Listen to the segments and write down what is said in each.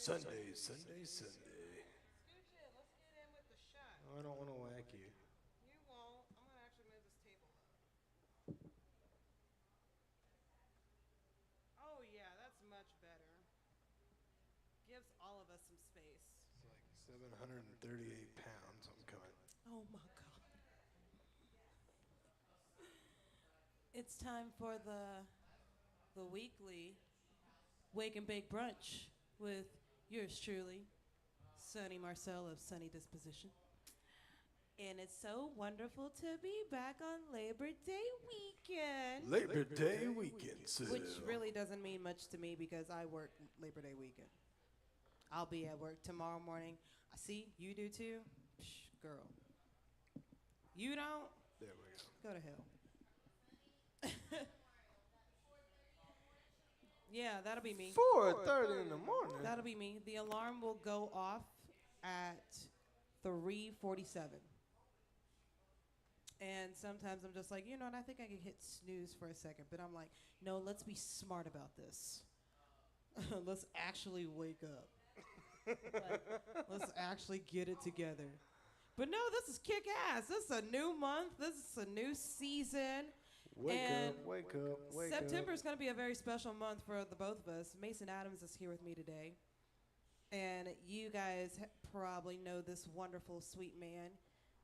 Sunday, Sunday, Sunday. Scooch in. Let's get in with the shot. Oh, I don't want to whack you. You won't. I'm gonna actually move this table up. Oh yeah, that's much better. Gives all of us some space. It's like 738 pounds. I'm coming. Oh my god. It's time for the weekly Wake and Bake Brunch with yours truly, Sunny Marcel of Sunny Disposition. And it's so wonderful to be back on Labor Day weekend. Labor Day weekend, sir. Which really doesn't mean much to me because I work Labor Day weekend. I'll be at work tomorrow morning. I see you do too. Psh, girl. You don't? There we Go to hell. Yeah, that'll be me. go. 4:30 in the morning. That'll be me. The alarm will go off at 3:47. And sometimes I'm just like, you know what, I think I could hit snooze for a second. But I'm like, no, let's be smart about this. Let's actually wake up. Let's actually get it together. But no, this is kick ass. This is a new month. This is a new season. Wake And up, wake up, wake September up. is going to be a very special month for the both of us. Mason Adams is here with me today. And you guys probably know this wonderful, sweet man,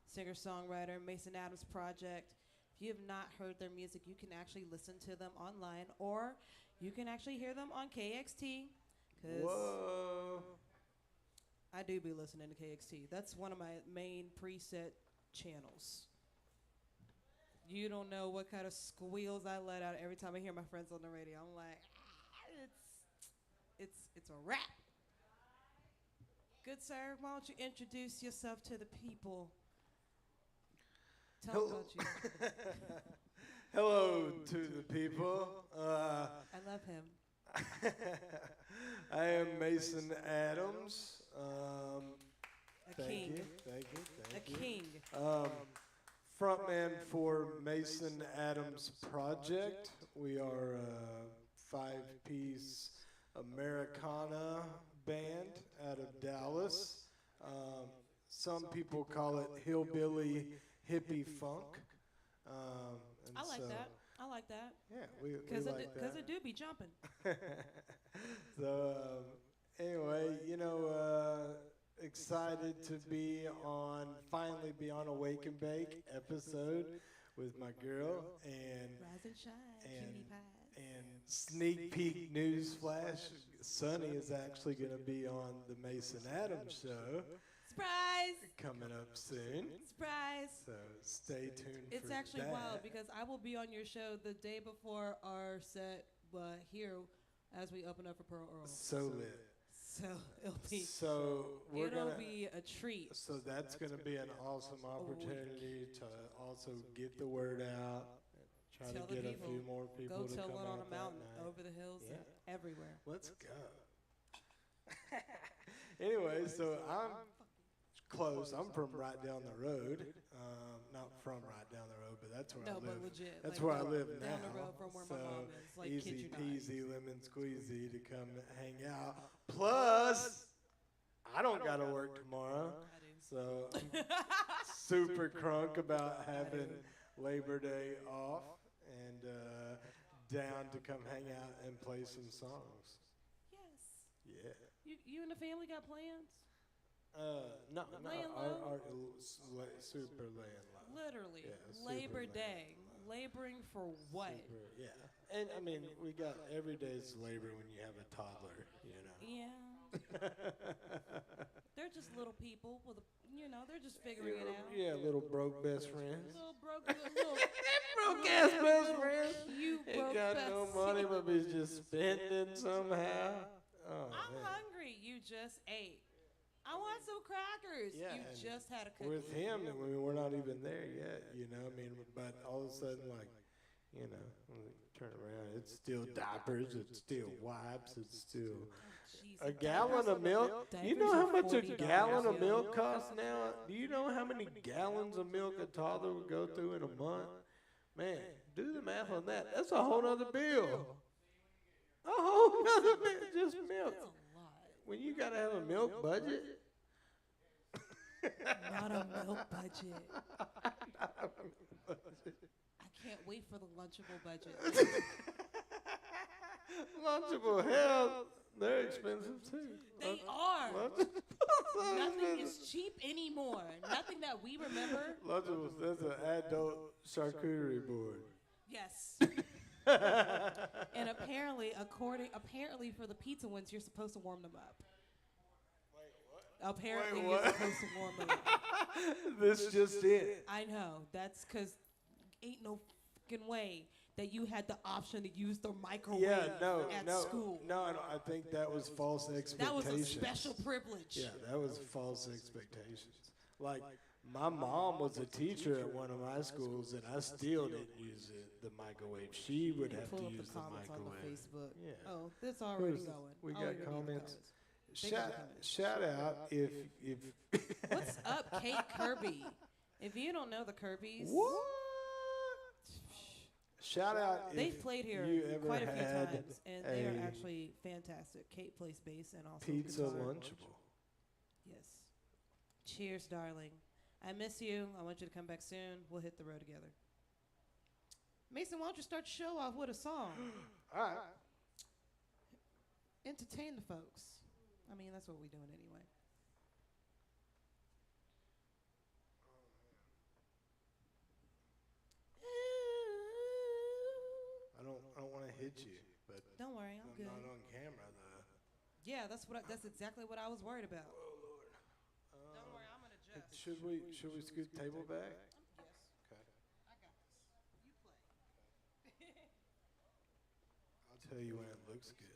singer-songwriter, Mason Adams Project. If you have not heard their music, you can actually listen to them online, or you can actually hear them on KXT. Because Whoa. I do be listening to KXT. That's one of my main preset channels. You don't know what kind of squeals I let out every time I hear my friends on the radio. I'm like, it's a wrap. Good sir, why don't you introduce yourself to the people? Tell them about you. Hello to the people. I love him. I am Mason Adams. A Thank king. you, thank you, A thank you. king. Frontman for Mason Adams Project. We are a five-piece Americana band out of Dallas. Some people call it hillbilly hippie funk. And I like so, that. I like that. Yeah, we Because like that. it do be jumping. So anyway, excited to finally be on a Wake and Bake episode with my girl, and Rise and shine, cutie pies. and sneak peek news flash, Sunny is actually going to be on the Mason Adams show Surprise! coming up soon. Surprise! So stay tuned. It's for actually that. wild because I will be on your show the day before our set here as we open up for Pearl Earl. So lit. So We're it'll gonna. be a treat. So that's going to be an awesome opportunity to also get the word out, try Tell to the get a people. few more people Go to tell come one on out a that mountain, night. over the hills, Yeah. and everywhere. Let's go. Anyway, so I'm close. I'm from right down the road. Not from right down the road, but that's where I No, live. but legit. That's like, where I live now. down the road from where my so mom is. Like, kid easy you not. peasy, lemon squeezy to come hang out. Plus, I don't got to work tomorrow. I do. So I'm super crunk about having Labor Day off and down to come hang out and play some songs. Yes. Yeah. You and the family got plans? No, Laying low? super laying low. Literally. Yeah, super Labor laying Day. Laboring for what? Super, yeah. And I mean, we got every day's labor when you have a toddler, you know. Yeah. They're just little people with they're just figuring it out. Yeah, little broke best friends. Little broke, little Broke ass best friends. cute Ain't broke got best no money, but be just spending somehow. Oh, I'm man. hungry. You just ate. I want some crackers. Yeah, You and just had a cookie. With him, I mean, we're not even there yet, you know. I mean, but all of a sudden, like, when we turn around, it's still diapers, it's still wipes, it's still Jeez, a gallon of milk. You Diapers know how are much a $40, gallon of yo. milk costs now? Do you know how many gallons of milk a toddler would go through in a month? Man, do the math on that. That's a whole nother bill. A whole nother bill, just milk. That's a lot. when you gotta have a milk budget. Not a milk budget. I can't wait for the Lunchable budget. Lunchable, hell, they're expensive too. They are. Nothing is cheap anymore. Nothing that we remember. Lunchables, that's an adult charcuterie board. Yes. And apparently for the pizza ones, you're supposed to warm them up. Apparently, Wait, you're what? supposed to warm them up. This just it. I know. That's because ain't no fucking way that you had the option to use the microwave at school. No, I think that was false expectations. That was a special privilege. Yeah, that was false expectations. Like, my mom was a teacher at one of my schools, and I still didn't use the microwave. She would have Pull to up use the the comments on the microwave. Facebook. Yeah. Oh, it's already Who's- going. we got Already comments. Thank you for coming. Shout out if What's up, Kate Kirby? If you don't know the Kirbys, what? Shout out they've if played here you ever quite a few had times, and they are a actually fantastic. Kate plays bass and also pizza guitar. Lunchable. Yes. Cheers, darling. I miss you. I want you to come back soon. We'll hit the road together. Mason, why don't you start the show off with a song? All right. Entertain the folks. I mean, that's what we're doing anyway. I don't want to hit you, but Don't worry, I'm good. not on camera though. Yeah, that's exactly what I was worried about. Oh Lord. Don't worry, I'm gonna adjust. Should we scoot the table back? Yes, Okay. I got this. You play. I'll tell you when it looks good.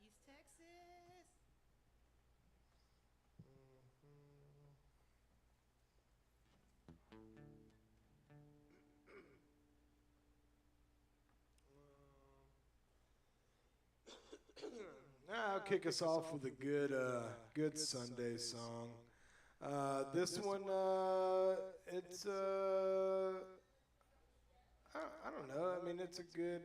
East Texas. Now I'll kick us off with a good Sunday song. This one, it's I don't know. I mean, it's a good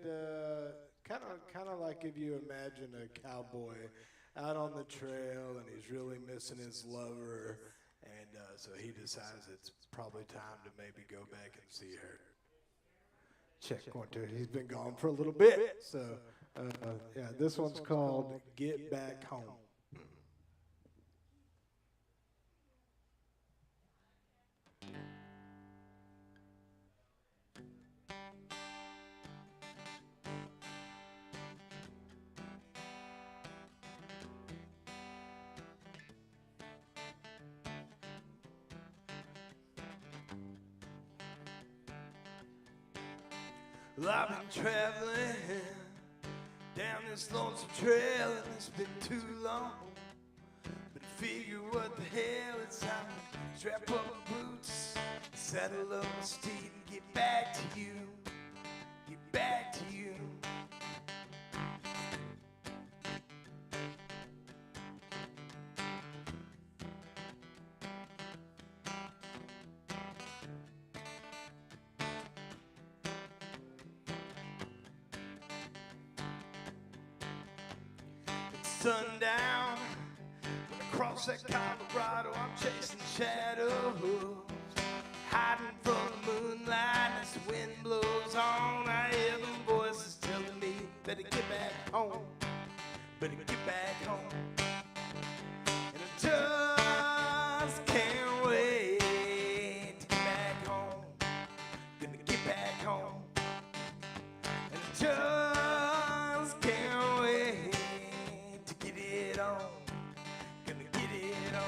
kind of like if you imagine a cowboy out on the trail and he's really missing his lover, and so he decides it's probably time to maybe go back and see her. Check 1, 2. He's been gone for a little bit, so yeah. This one's called "Get Back Home." Well, I've been traveling down this lonesome trail, and it's been too long. But I figure what the hell, it's time to strap up my boots, saddle up my steed, and get back to you. Get back to you. Sundown, when I cross that Colorado, I'm chasing shadows, hiding from the moonlight as the wind blows on. I hear them voices telling me better get back home, better get back home. And I just can't wait to get back home, gonna get back home. And I just can't wait to get it on, gonna get it on.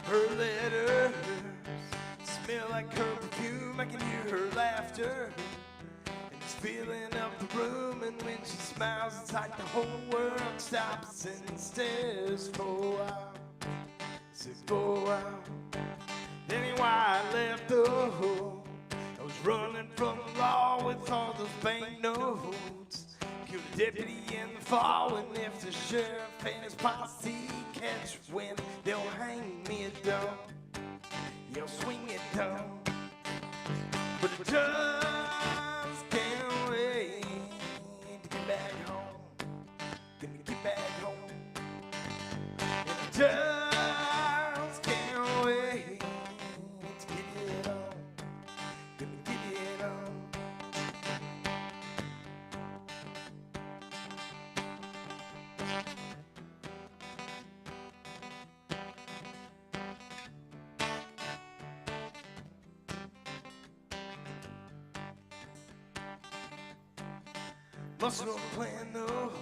Her letters smell like her perfume. I can hear her laugh laughter. And it's filling up the room, and when she smiles, it's like the whole world stops and stares for a while. Said for a while. Then why I left the hole. I was running from the law with all those bank notes. Killed a deputy in the fall, and if the sheriff and his posse catch wind, they'll hang me a dog. They'll swing it down. But the just can't wait to get back home. Gonna get back home. And I just can't wait to get it on. Gonna get it on. Bustin' on plan, no.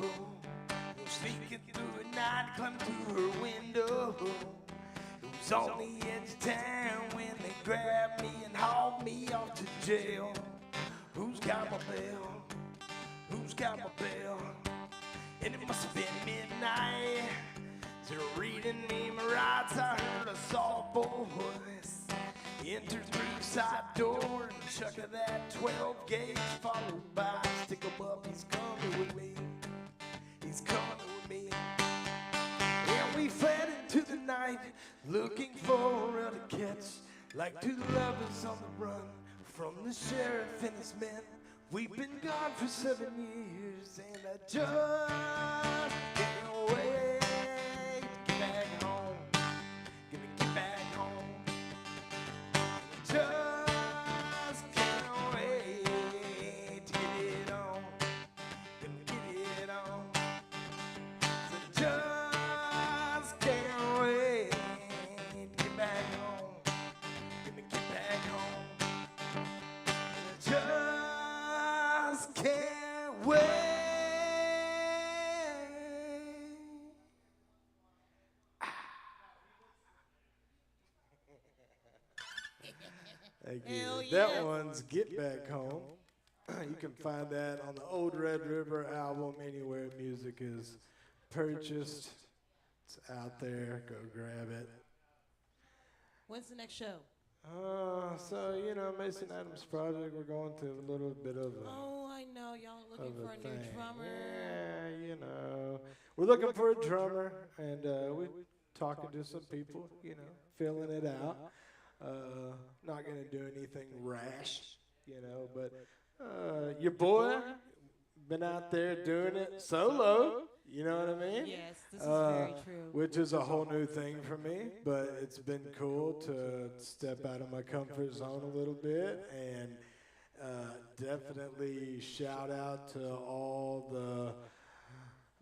Sneaking through at night, climbing through her window. It was on the edge of town when they grabbed me and hauled me off to jail. Who's got my bell? Who's got my bell? And it must have been midnight. They're reading me my rights. I heard a soft voice enter through the side door and chuck of that 12 gauge, followed by stick 'em up. He's coming with me. He's coming with me. And we fled into the night, looking for a to catch, like two lovers on the run from the sheriff and his men. We've been gone for 7 years, and I just can't wait to get back home. Gonna get back home. Just can't wait to get it on. Gonna get it on. So just can't wait to get back home. Gonna get back home. Just can't wait. Thank you. Hell yeah. That one's Get Back Home. You can find that on the Old Red River album anywhere music is purchased. It's out there. Go grab it. When's the next show? So, you know, Mason Adams Project, we're going through a little bit of a, Oh, I know. Y'all are looking for a new thing. drummer. Yeah, you know. We're looking for a drummer, and we're talking to some people, you know, filling it out. Not going to do anything rash, you know, but your boy been out there doing it solo, you know what I mean? Yes, this is very true. Which is a whole new thing for me, but it's been cool to step out of my comfort zone a little bit, and definitely shout out to all the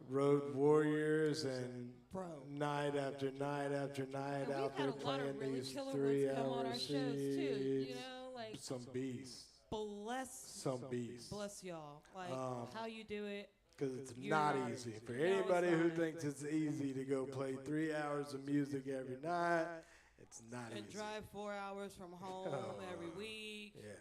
road warriors and Bro. night after night after night And out we've there had a lot playing of really these killer 3 ones come on hour our shows too. You scenes. know, like Some beasts. bless Beasts. bless y'all. Like how you do it. Because it's You're not not. easy. For No, it's anybody who not. thinks it's easy to go play 3 hours of music every night, it's not And easy. drive 4 hours from home every week. Yeah.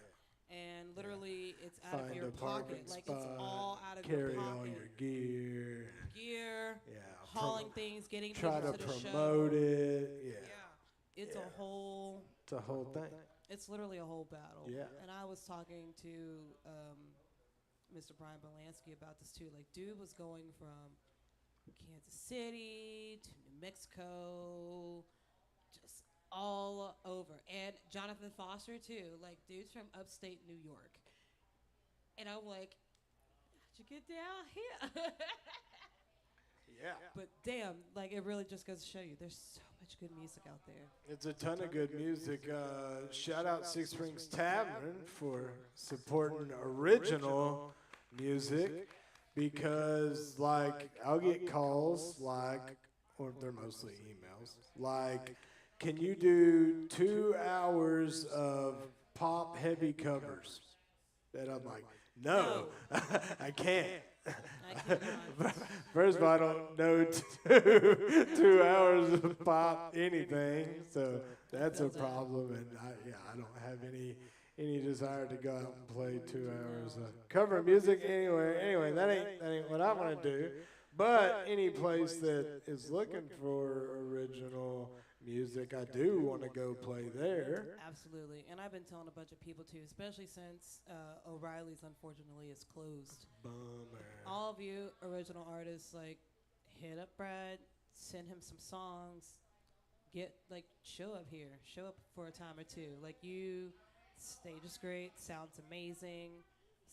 And literally, it's out of Find your a parking pocket. Like spot. it's all out of your Carry pocket. all your gear. Gear, Yeah. hauling things, getting Try people to to the show. promote it. Yeah. It's Yeah. a whole. It's a whole thing. It's literally a whole battle. Yeah. And I was talking to Mr. Brian Belansky about this too. Like, dude was going from Kansas City to New Mexico, just all over. And Jonathan Foster too. Like, dude's from upstate New York. And I'm like, how'd you get down here? Yeah. But damn, like, it really just goes to show you there's so much good music out there. It's a ton of good music. Shout out Six Springs Tavern for supporting original music, because, like, I'll get calls, like, or they're mostly emails, like, can you do 2 hours of pop heavy covers? And I'm like, no, I can't. I cannot. First of all, I don't know 2 hours of pop anything, so that's a problem. And I don't have any desire to go out and play 2 hours of cover music. Anyway, that ain't what I want to do. But any place that is looking for original music, I do want to go play there. Absolutely. And I've been telling a bunch of people too, especially since O'Reilly's unfortunately is closed. Bummer. All of you original artists, like, hit up Brad, send him some songs, show up here, show up for a time or two. Like, stage is great, sounds amazing,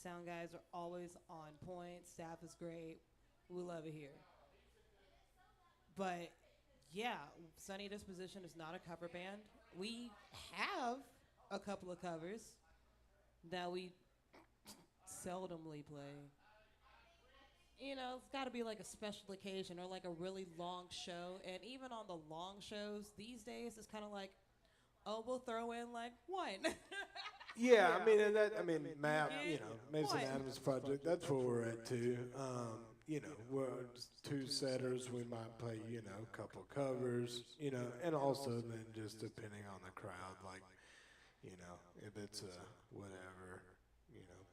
sound guys are always on point, staff is great. We love it here. But yeah, Sunny Disposition is not a cover band. We have a couple of covers that we seldomly play. You know, it's got to be like a special occasion or like a really long show. And even on the long shows these days, it's kind of like, oh, we'll throw in like one. Yeah, Matt, Yeah. Mason What? Adams Project, that's where we're at too. We're just two setters, we might play, a couple covers, and also then just depending on the crowd, like, if it's a whatever,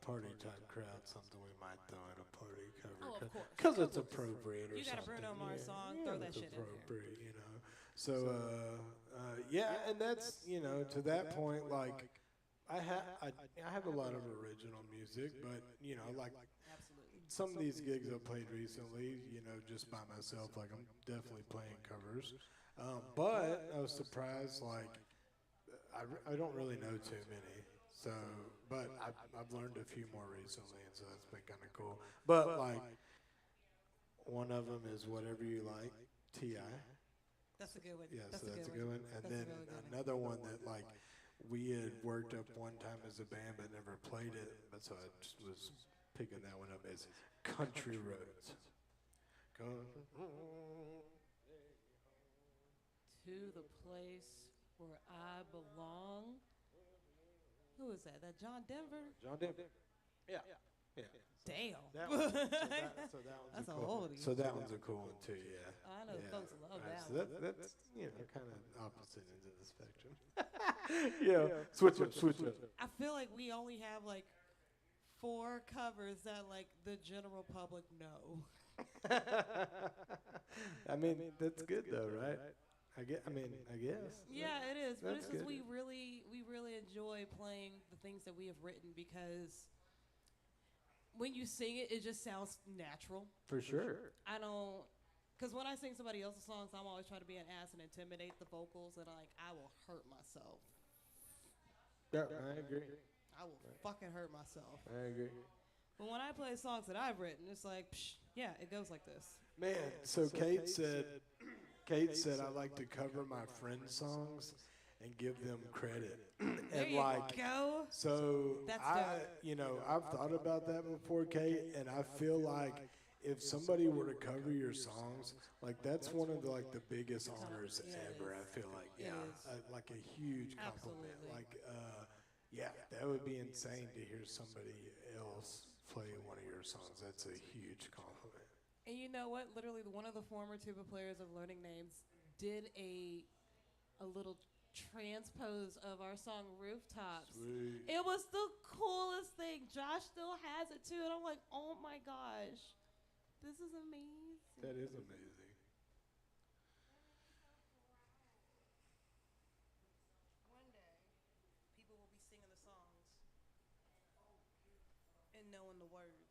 party type crowd, something we might throw in a party cover. Oh, of course. Because it's appropriate or You got a something. Bruno Mars song, yeah, throw that it's shit in there. appropriate. So, and that's, to that point, like, I have a lot of original music, but like Absolutely. some of these gigs I've played recently, just by myself, like I'm definitely playing covers. But I was surprised, like I don't really know too many, so but I've learned a few more recently, and so that's been kind of cool. But like one of them is Whatever You Like, T.I. That's a good one. Yes, That's that's a good one. And That's a then really good one. another one that like we had worked up one time as a band but never played it, but so I just was picking that one up as Country Roads. To the place where I belong. Who is that? That John Denver? John Denver. Yeah. Damn. That one. So that one's That's a a cool. oldie. So that one's a cool one too. Yeah. I know Yeah. folks love Right, that so one. that's kind of opposite ends of the spectrum. Switch up. I feel like we only have like 4 covers that like the general public know. I mean, that's good though, right? I guess. Yeah, it is. But That's it's just good. we really enjoy playing the things that we have written because when you sing it, it just sounds natural. For sure. I don't, because when I sing somebody else's songs, I'm always trying to be an ass and intimidate the vocals, and I will hurt myself. Yeah, I agree. I will fucking hurt myself. I agree. But when I play songs that I've written, it's like, psh, yeah, it goes like this. Man, so Kate said I like to cover my friends' songs and give them credit. There And you like, go. so That's I've thought about that before, Kate, and I feel like if somebody were to cover your songs, like that's one of the biggest honors Yeah, it ever. is. I feel like, It yeah, is. like a huge compliment. Absolutely. Like, yeah, that would be insane to hear somebody else play one of your songs. That's a huge compliment. And you know what? Literally, one of the former tuba players of Learning Names did a little transpose of our song Rooftops. Sweet. It was the coolest thing. Josh still has it too, and I'm like, oh my gosh, this is amazing. That is amazing. One day, people will be singing the songs and knowing the words.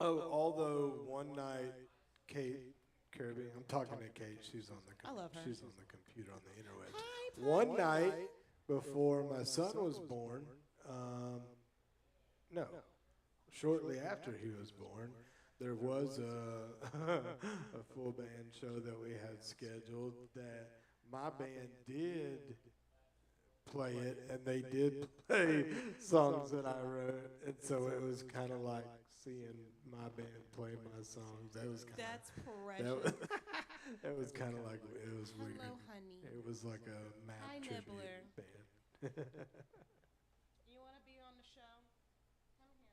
Oh, although one night, Kirby, I'm talking to Kate. She's on the. I love her. She's on the computer on the interweb. Hi, One night before my son was born, no, shortly after he was born, there was a full band show that we had scheduled that my band did play it, and they did play songs that I wrote, and so it was kind of like seeing my band play my songs. That was kind That's of precious. that was kind of like it was weird. Hello, honey. It was like a map Hi, tribute Nibbler. band. You want to be on the show? Come here.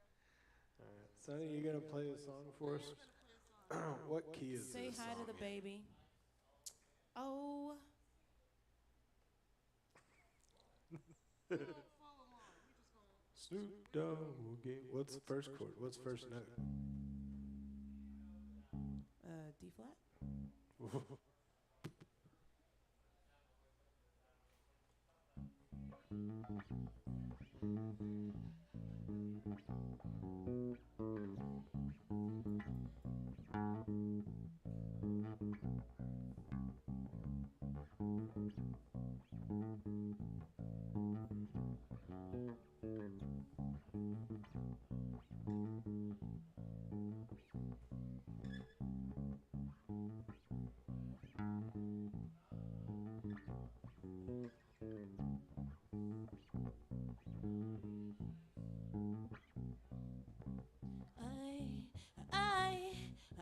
All right, Sonny, you gonna play a song for us? What key is Say this hi to song the in? baby. Oh. Follow Snoop Dogg will get. What's the first chord? What's first note? D flat. I,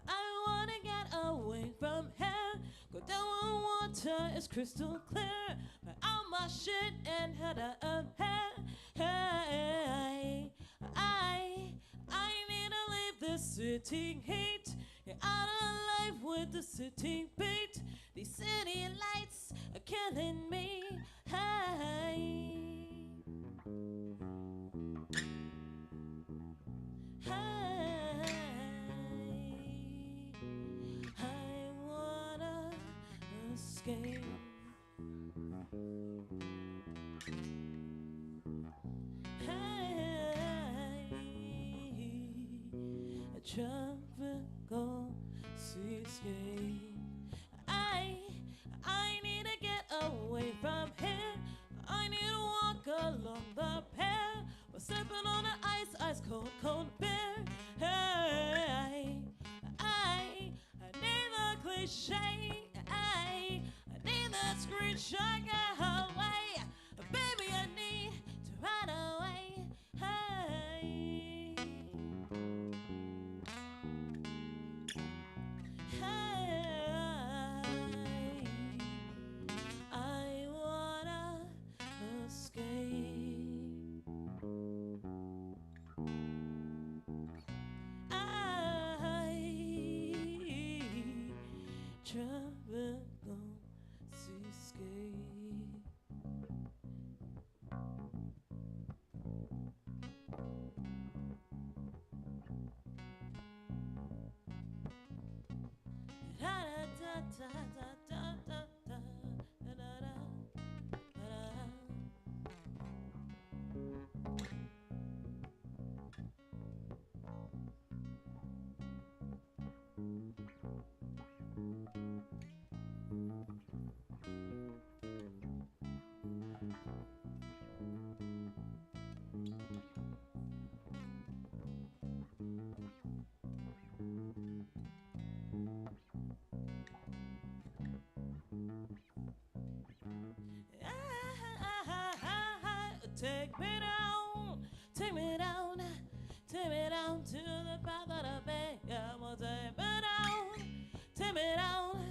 I wanna get away from here. Go down on water, it's crystal clear. But all my shit and head up hey, I need to leave this city heat. Get out of life with the city beat. These city lights are killing me. Hey. I wanna escape. A tropical seascape. I need to get away from here. I need to walk along the pier. We're sipping on the ice cold, cold beer. Hey, I need the cliche. I need that screenshot. Get away, baby. I need to run away. Hey, hey, I wanna escape. Tropical seascape. Da da da da da da da da da da da. Take me down, take me down, take me down to the path of the bay. Yeah, well, take me down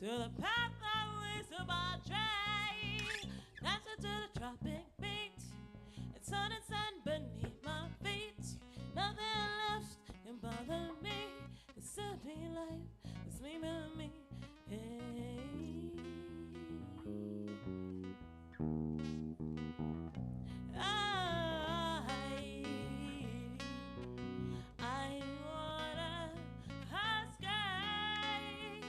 to the path that leads to my train. Dancing to the tropic beat, and sun and sand beneath my feet. Nothing left can bother me. The city life is leaving me. Hey. I wanna escape.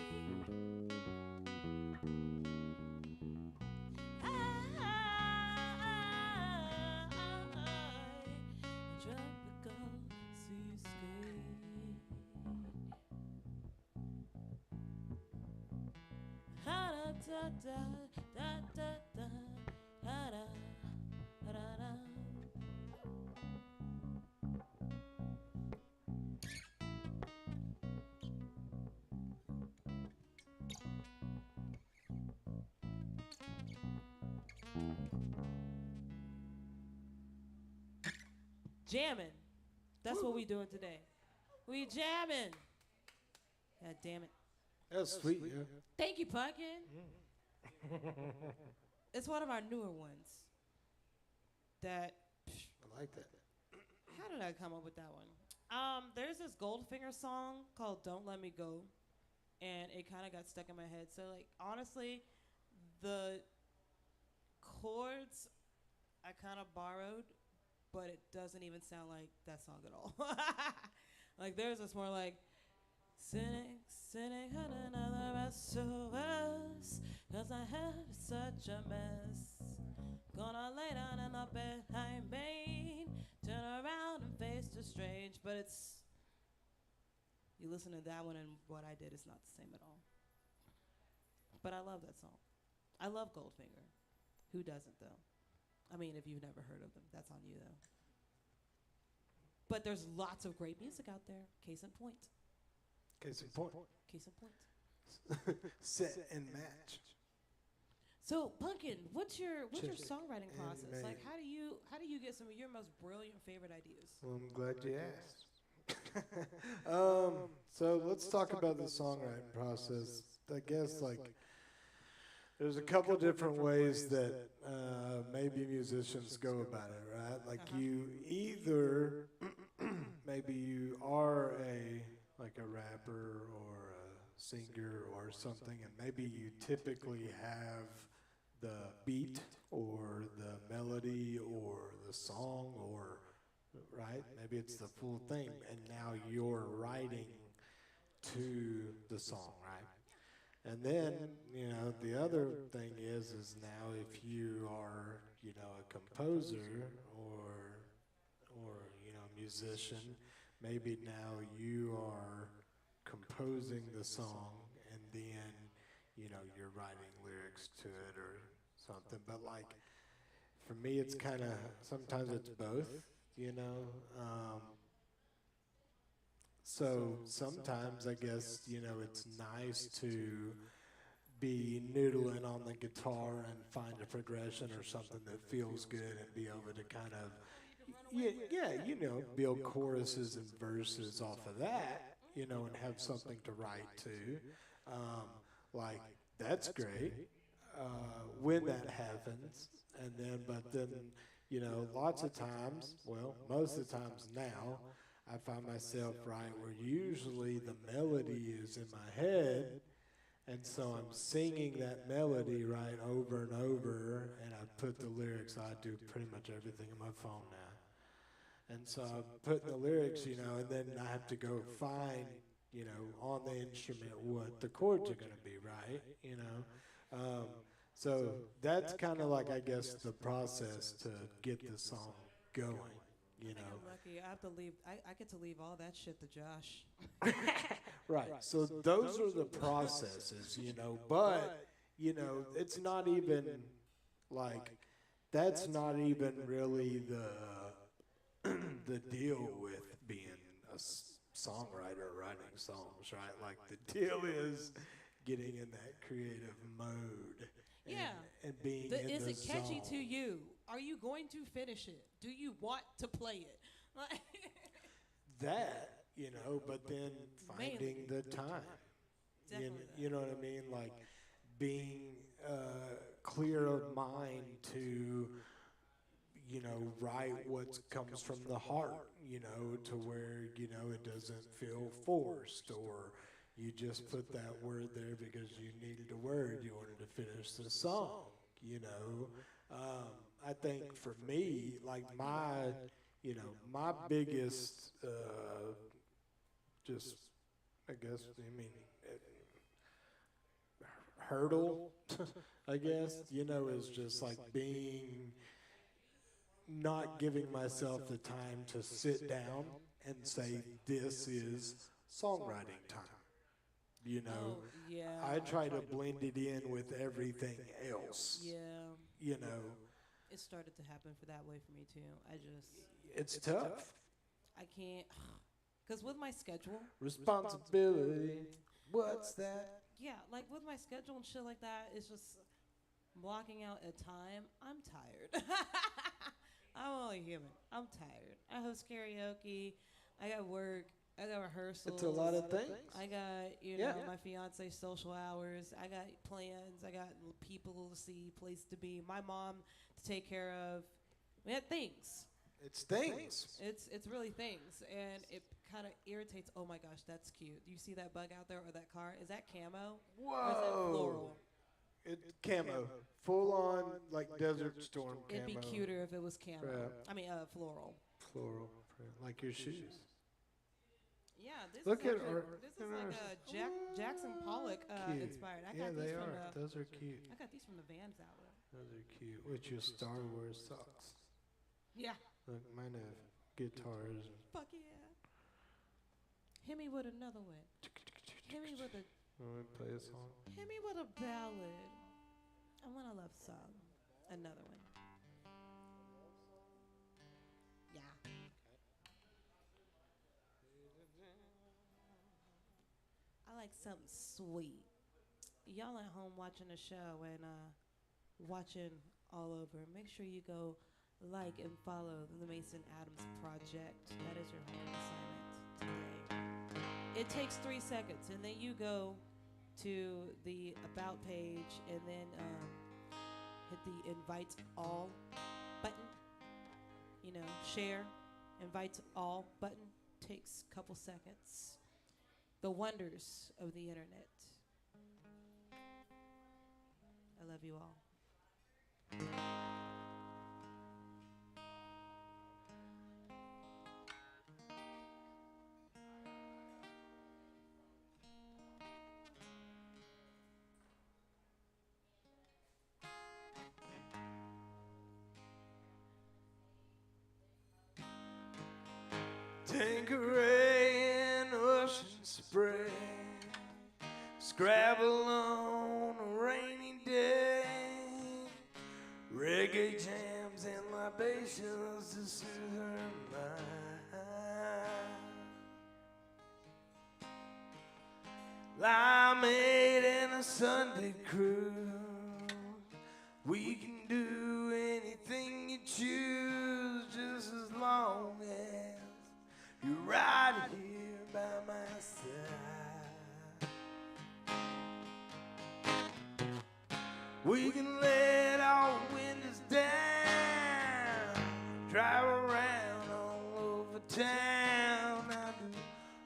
Tropical seascape. Da da da da da da da da da da. Jamming. That's what we doing today. We jamming. God damn it. That's sweet, yeah. Thank you, Pumpkin. It's one of our newer ones. That. I like that. How did I come up with that one? There's this Goldfinger song called "Don't Let Me Go," and it kind of got stuck in my head. So, like, honestly, the chords I kind of borrowed, but it doesn't even sound like that song at all. Like theirs is more like sitting on another SOS, 'cause I had such a mess. Gonna lay down in the bed I made, turn around and face the strange. But it's, you listen to that one and what I did is not the same at all. But I love that song. I love Goldfinger. Who doesn't though? I mean, if you've never heard of them, that's on you though. But there's lots of great music out there. Case in point. Case in point. Case in point. Set and match. So, Pumpkin, what's your Check it. songwriting And process? man. Like, how do you get some of your most brilliant favorite ideas? Well, I'm glad you asked. So let's talk about the songwriting process. I guess like there's a couple different ways that maybe musicians go about it, right? Like you either maybe you are a rapper or a singer or something, and maybe you typically have the beat or the melody or the song or right? Maybe it's the full thing, and now you're writing to the song, right? And then, the other thing is now if you are, a composer or musician, maybe now you are composing the song, and then, you're writing lyrics to it or something. But like, for me, it's kind of, sometimes it's both. So sometimes I guess, it's nice to be noodling on the guitar and find a progression or something that feels good and be able to kind of, build choruses and verses off of that, and have something to write to. Like, that's great when that happens. And then, but then, lots of times, well, most of the times now, I find myself right where usually the melody is in my head, and so I'm singing that melody right over and over, and I put the lyrics, I do pretty much everything on my phone now. And so I put the lyrics, and then I have to go find, on the instrument what the chords are going to be, right? So that's kind of like, I guess, the process to get the song going, I think I'm lucky. I have to leave. I get to leave all that shit to Josh. Right. So those are the processes, but, it's not even like, that's not even really the deal with being a songwriter, writing songs, right? Like the deal is getting in that creative mode. And being in Is the it catchy zone. to you? Are you going to finish it? Do you want to play it? That, but then finding Mainly. the time. Definitely You know what I mean? Like being clear of mind to, write what comes from the heart, to where, it doesn't feel forced, or you just put that word there because you needed a word, you wanted to finish the song, I think for me, like my biggest, just, I guess, hurdle, I guess, is just like not giving myself the time to sit down and say, this is songwriting time. Oh, yeah. I try to blend it in with everything else. Yeah. It started to happen for that way for me too. It's tough. I can't, because with my schedule. Responsibility. What's that? Yeah, like with my schedule and shit like that, it's just blocking out a time. I'm tired. I'm only human. I'm tired. I host karaoke. I got work. I got rehearsals. It's a lot of things. I got, my fiance's social hours. I got plans. I got people to see, place to be. My mom to take care of. We had things. It's things. It's really things, and it kind of irritates. Oh my gosh, that's cute. Do you see that bug out there or that car? Is that camo? Or is that Whoa. floral? Camo. Full on, like Desert Storm camo. It'd be cuter if it was camo. Right. I mean, floral. Floral print, like your shoes. Yeah, this Look is at actually, our- this is like a Jackson Pollock Cute. inspired. I Yeah, got they these from are. the Those are cute. I got these from the Vans outlet. Those are cute. With your Star Wars socks. Yeah. Look, mine have guitars. Fuck yeah. Hit me with another one. Hit me with a Want me to play a song? hit me with a ballad. I want a love song. Another one. Yeah. I like something sweet. Y'all at home watching the show and watching all over. Make sure you go like and follow the Mason Adams Project. That is your homework assignment today. It takes 3 seconds, and then you go to the About page and then hit the Invite All button. You know, share, Invite All button. Takes a couple seconds. The wonders of the internet. I love you all. Tanqueray and ocean spray, Scrabble on a rainy day, reggae jams and libations to soothe her mind. Limeade and a Sunday cruise, we can do anything you choose, just as long as you're right here by my side. We can let our windows down, drive around all over town. I do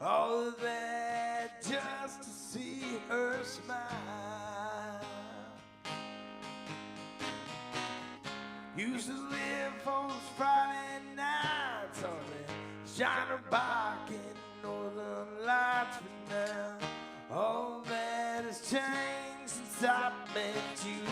all of that just to see her smile. Used to live for those Friday nights on that Shiner Bach in Northern Lights, but now all that has changed since I met you.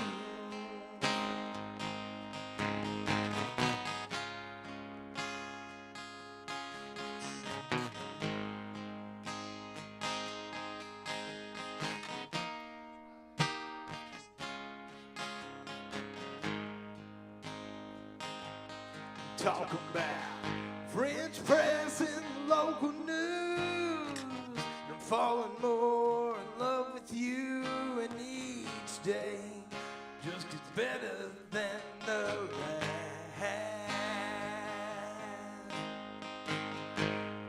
Talk about French press and local news. I'm falling more in love with you, and each day just gets better than the last.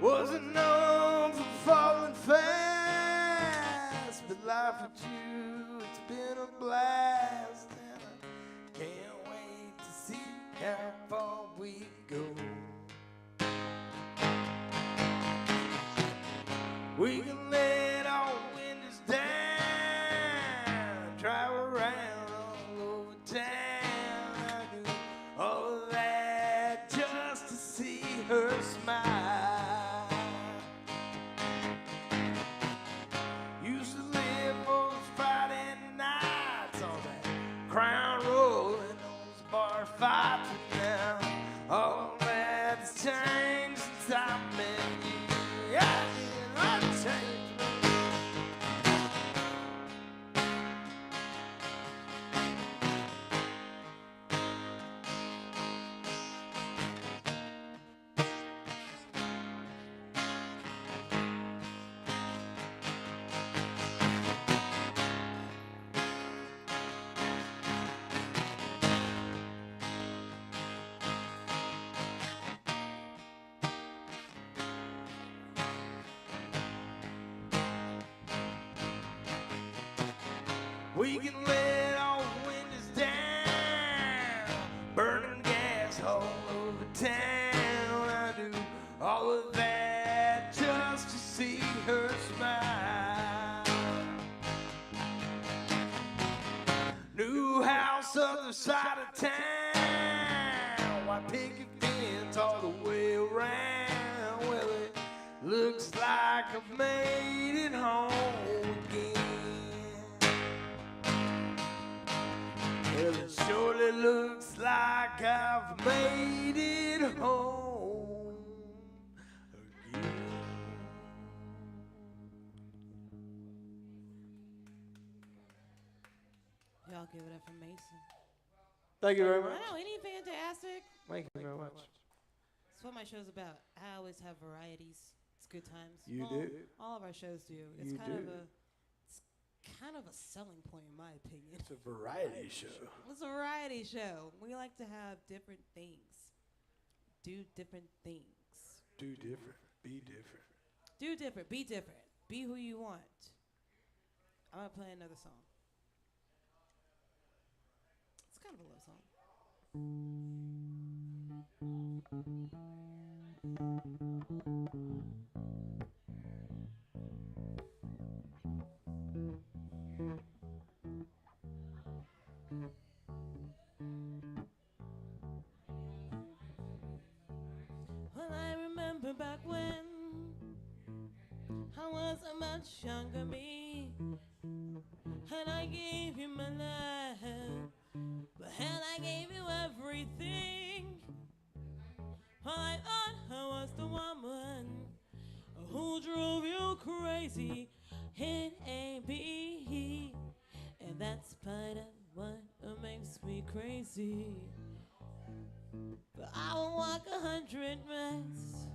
Wasn't known for falling fast, but life with you, it's been a blast, and I can't wait to see how far we go. We can let our windows down, drive around all over town. I do all of that just to see her smile. Used to live for those Friday nights on that Crown Roll and those bar fights, but now all that's changed since I met you. Yeah, I changed. We can let all windows down, burning gas all over town. I do all of that just to see her smile. side of town. Why picket fence all the way around? Well, it looks like I've made it home again. Well, it surely looks like I've made it home again. Y'all give it up for Mason. Thank you very much. Wow, ain't he fantastic? Thank you very much. That's what my show's about. I always have varieties. It's good times. You Well, do. All of our shows do. It's You kind of do. it's kind of a selling point in my opinion. It's a variety show. It's a variety show. We like to have different things. Do different things. Do different. Be different. Do different. Be different. Be who you want. I'm gonna play another song. It's kind of a love song. Well, I remember back when I was a much younger me, and I gave you my life, but hell, I gave you everything. Well, I thought I was the woman who drove you crazy. It ain't me, and that's part of what makes me crazy. But I will walk 100 miles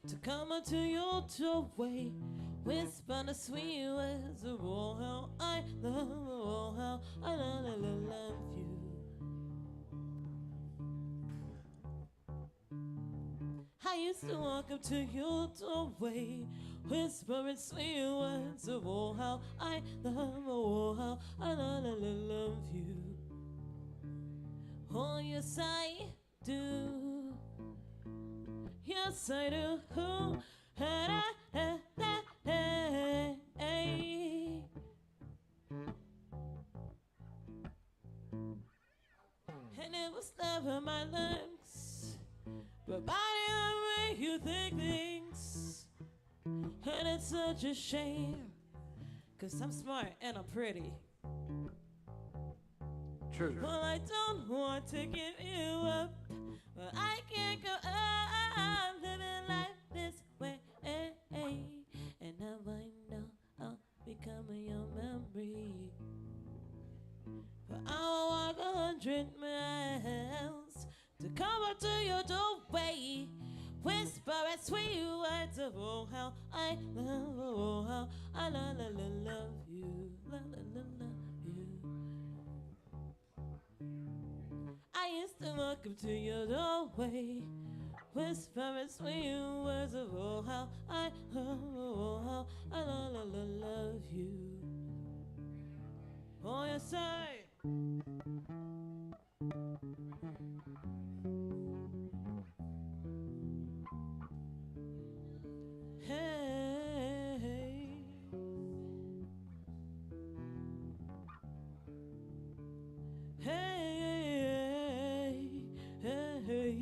to come unto your doorway, whisper the sweet words of oh how I love, oh how I love you. I used to walk up to your doorway, whispering sweet words of oh how I love you. Oh yes I do. Yes I do. And it was never my looks, but by the way you think things. And it's such a shame, 'cause I'm smart and I'm pretty. True. Well, I don't want to give you up, but I can't go on living life this way. And now I know I'll become your memory. But I'll walk 100 miles to come up to your doorway, whispering sweet words of oh how I love, oh how I love you, love you. I used to walk up to your doorway, whispering sweet words of oh how I love you. Oh yes I. Hey. Hey, hey,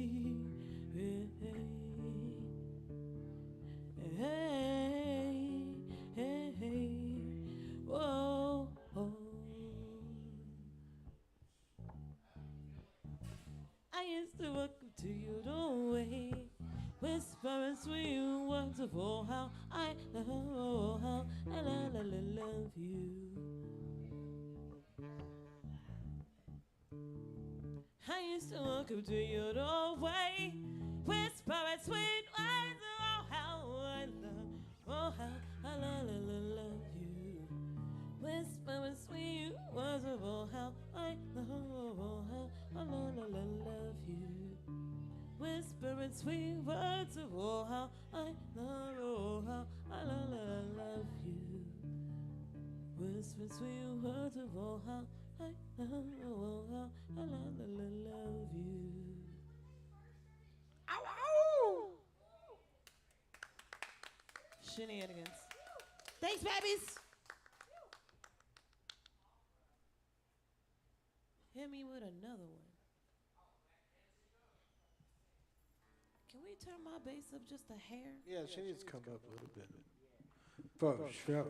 hey, hey, hey, whoa, oh. I used to walk up to your doorway, whispering sweet words of oh how I love you. I used to walk up to your doorway, whispering sweet words of oh how I love you. Whispering sweet words of oh how I love you. Whispering sweet words of oh how I love you. Whispering sweet words of oh how I love you. Ow, ow! Shenanigans. Thanks, babies. Hit me. me with another one. Can we turn my bass up just a hair? Yeah, she needs to come up a little bit. For sure.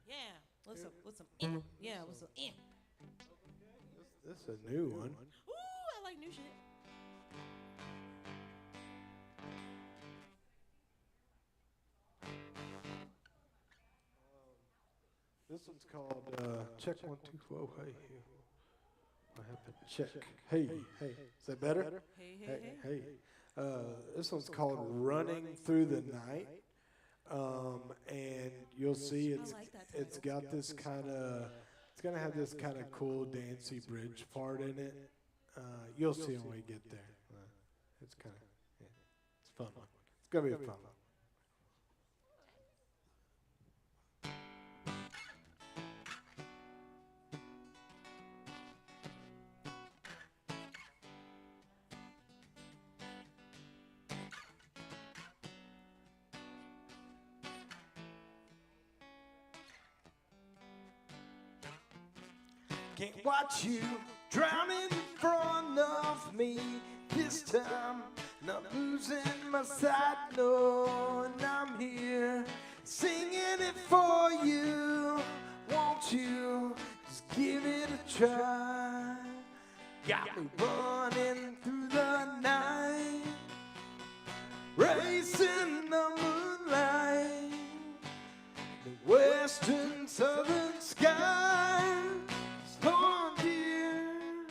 Yeah. What's some yeah, what's some This is a new one. Ooh, I like new shit. This one's called Check 1 2 Whoa, hey. What happened? Check. Hey. Is that better? Hey. This one's called Running Through the Night. And you'll see I like that title. it's got this kind of, it's going to have this kind of cool dancey bridge part in it. You'll see when we get there. It's kind of, yeah, it's a fun one. It's going to be a fun one. Can't watch you drowning in front of me this time. Not losing my sight, no, and I'm here singing it for you. Won't you just give it a try? Got me running through the night, racing the moonlight, the western southern sky. Oh dear,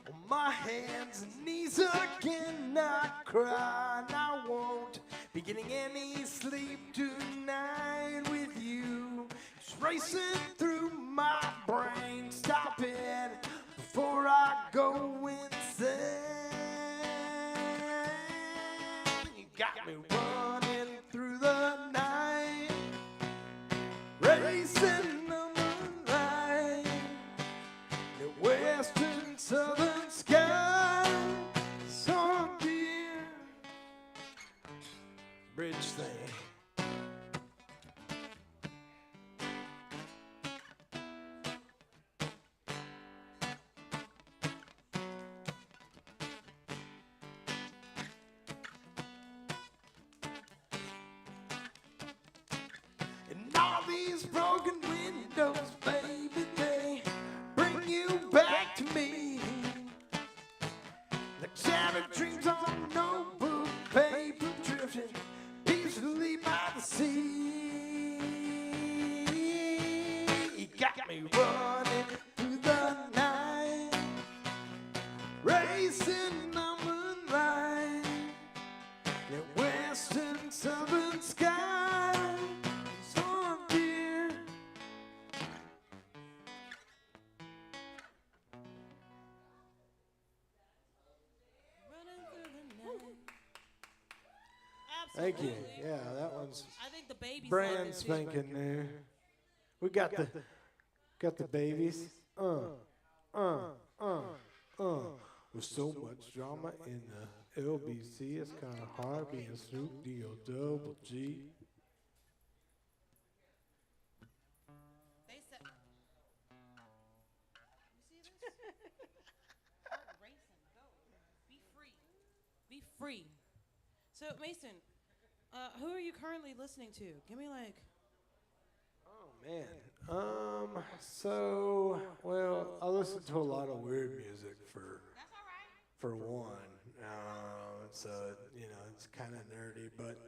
on my hands and knees again, I cry, and I won't be getting any sleep tonight with you. It's racing through my brain. Stop it before I go insane. You got me running through the night, racing the moonlight, the western southern sky. So dear, bridge thing. And all these broken windows, baby, they bring you back to me. Like shattered dreams on notebook paper drifting peacefully by the sea. You got me running through the night, racing the moonlight, the western southern sky. So dear, Running through the night. Thank you. Absolutely. Yeah, that one's I think the baby's brand on there, too. spanking new. We got the babies. With so much drama in the LBC, it's kind of hard being Snoop D-O double G. They said. You see this? Heart racing. Go. Be free. Be free. So Mason, who are you currently listening to? Give me like. Oh man. Well, I listen to a lot of weird music for one. So it's kind of nerdy, but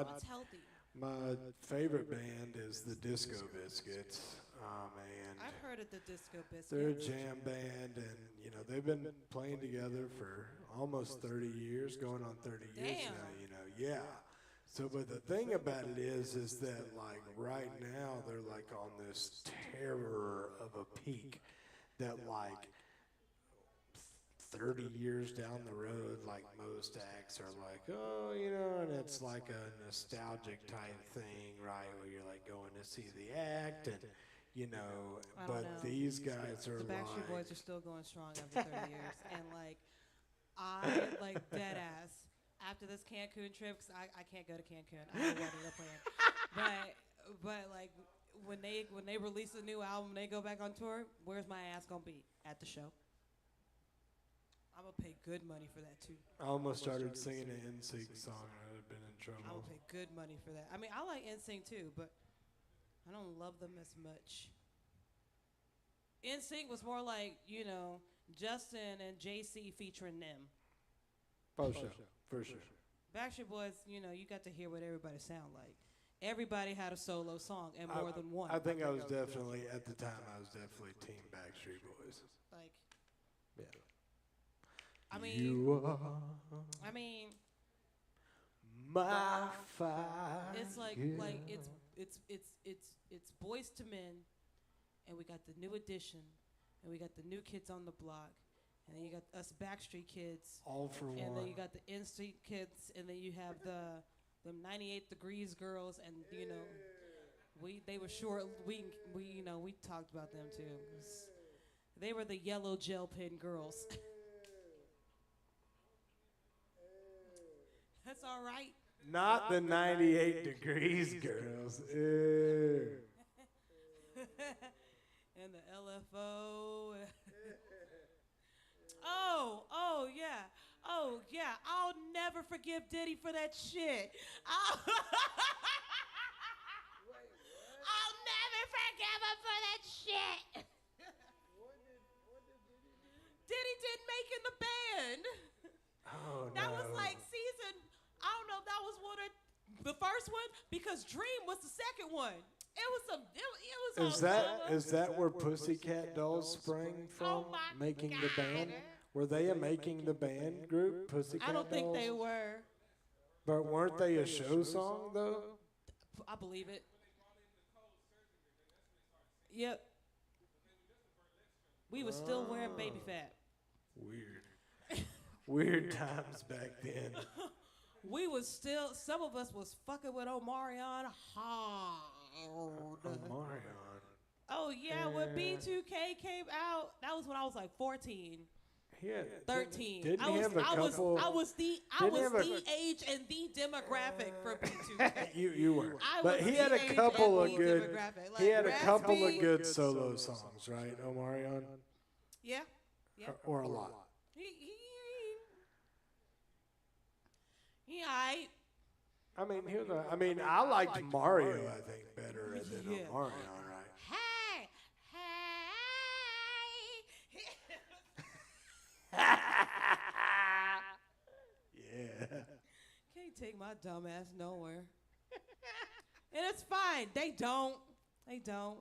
That's healthy. my favorite band is the Disco Biscuits. And I've heard of the Disco Biscuits. they're a jam band, and they've been playing together for almost 30 years, going on 30 years Damn. now. Yeah. So, but the thing about it is that like right now they're like on this terror of a peak that like 30 years down the road, like most acts are like, oh, you know, and it's like a nostalgic type thing, right? Where you're like going to see the act and, you know, I don't but know. these guys are The Backstreet like, Boys are still going strong after 30 years, and like I like dead ass after this Cancun trip because I can't go to Cancun. I don't know what they're playing, but like when they release a new album, they go back on tour. Where's my ass gonna be at the show? I'm gonna pay good money for that too. I almost started singing an NSYNC song. I'd have been in I'm trouble. gonna pay good money for that. I mean, I like NSYNC too, but I don't love them as much. NSYNC was more like, you know, Justin and JC featuring them. For sure, for sure. Backstreet Boys, you know, you got to hear what everybody sound like. Everybody had a solo song and more than one. I think I was definitely, at the time, I was definitely Team Backstreet Boys. Like, Yeah. I mean, You are I mean, my fire. it's like it's Boys to Men, and we got the New Edition, and we got the New Kids on the Block, and then you got us Backstreet Kids, All for one. and then you got the NSYNC Kids, and then you have the 98 Degrees girls, and you know, they were short. We you know we talked about them too. They were the yellow gel pen girls. That's all right. Not the 98 Degrees girls. Ew. And the LFO. Oh yeah. I'll never forgive Diddy for that shit. I'll never forgive him for that shit. Diddy didn't make in the band. Oh, That no. was like season. I don't know if that was one of the first one because Dream was the second one. It was some. It was. Is that where Pussycat Dolls sprang from? Oh my making God. the band? Were they a making the band group? Pussycat I don't Dolls? think they were. But weren't they a show song though? I believe it. Yep. We were still wearing baby fat. Weird. Weird times back then. We was still. Some of us was fucking with Omarion hard. Omarion. Oh yeah, when B2K came out, that was when I was like 14. Yeah. 13. Didn't I he was, have a I was, couple? I was the, I Didn't he was have a- the age and the demographic for B2K. You were. I But was he the had a age couple and of the good. demographic. He had a Like, couple of Raspy. good solo songs, right, Omarion? Yeah, yeah. Or a lot. He aight. I mean, I liked Mario, I think, better than Yeah. Omarion, right? Hey, hey. Yeah. Can't take my dumb ass nowhere. And it's fine. They don't. They don't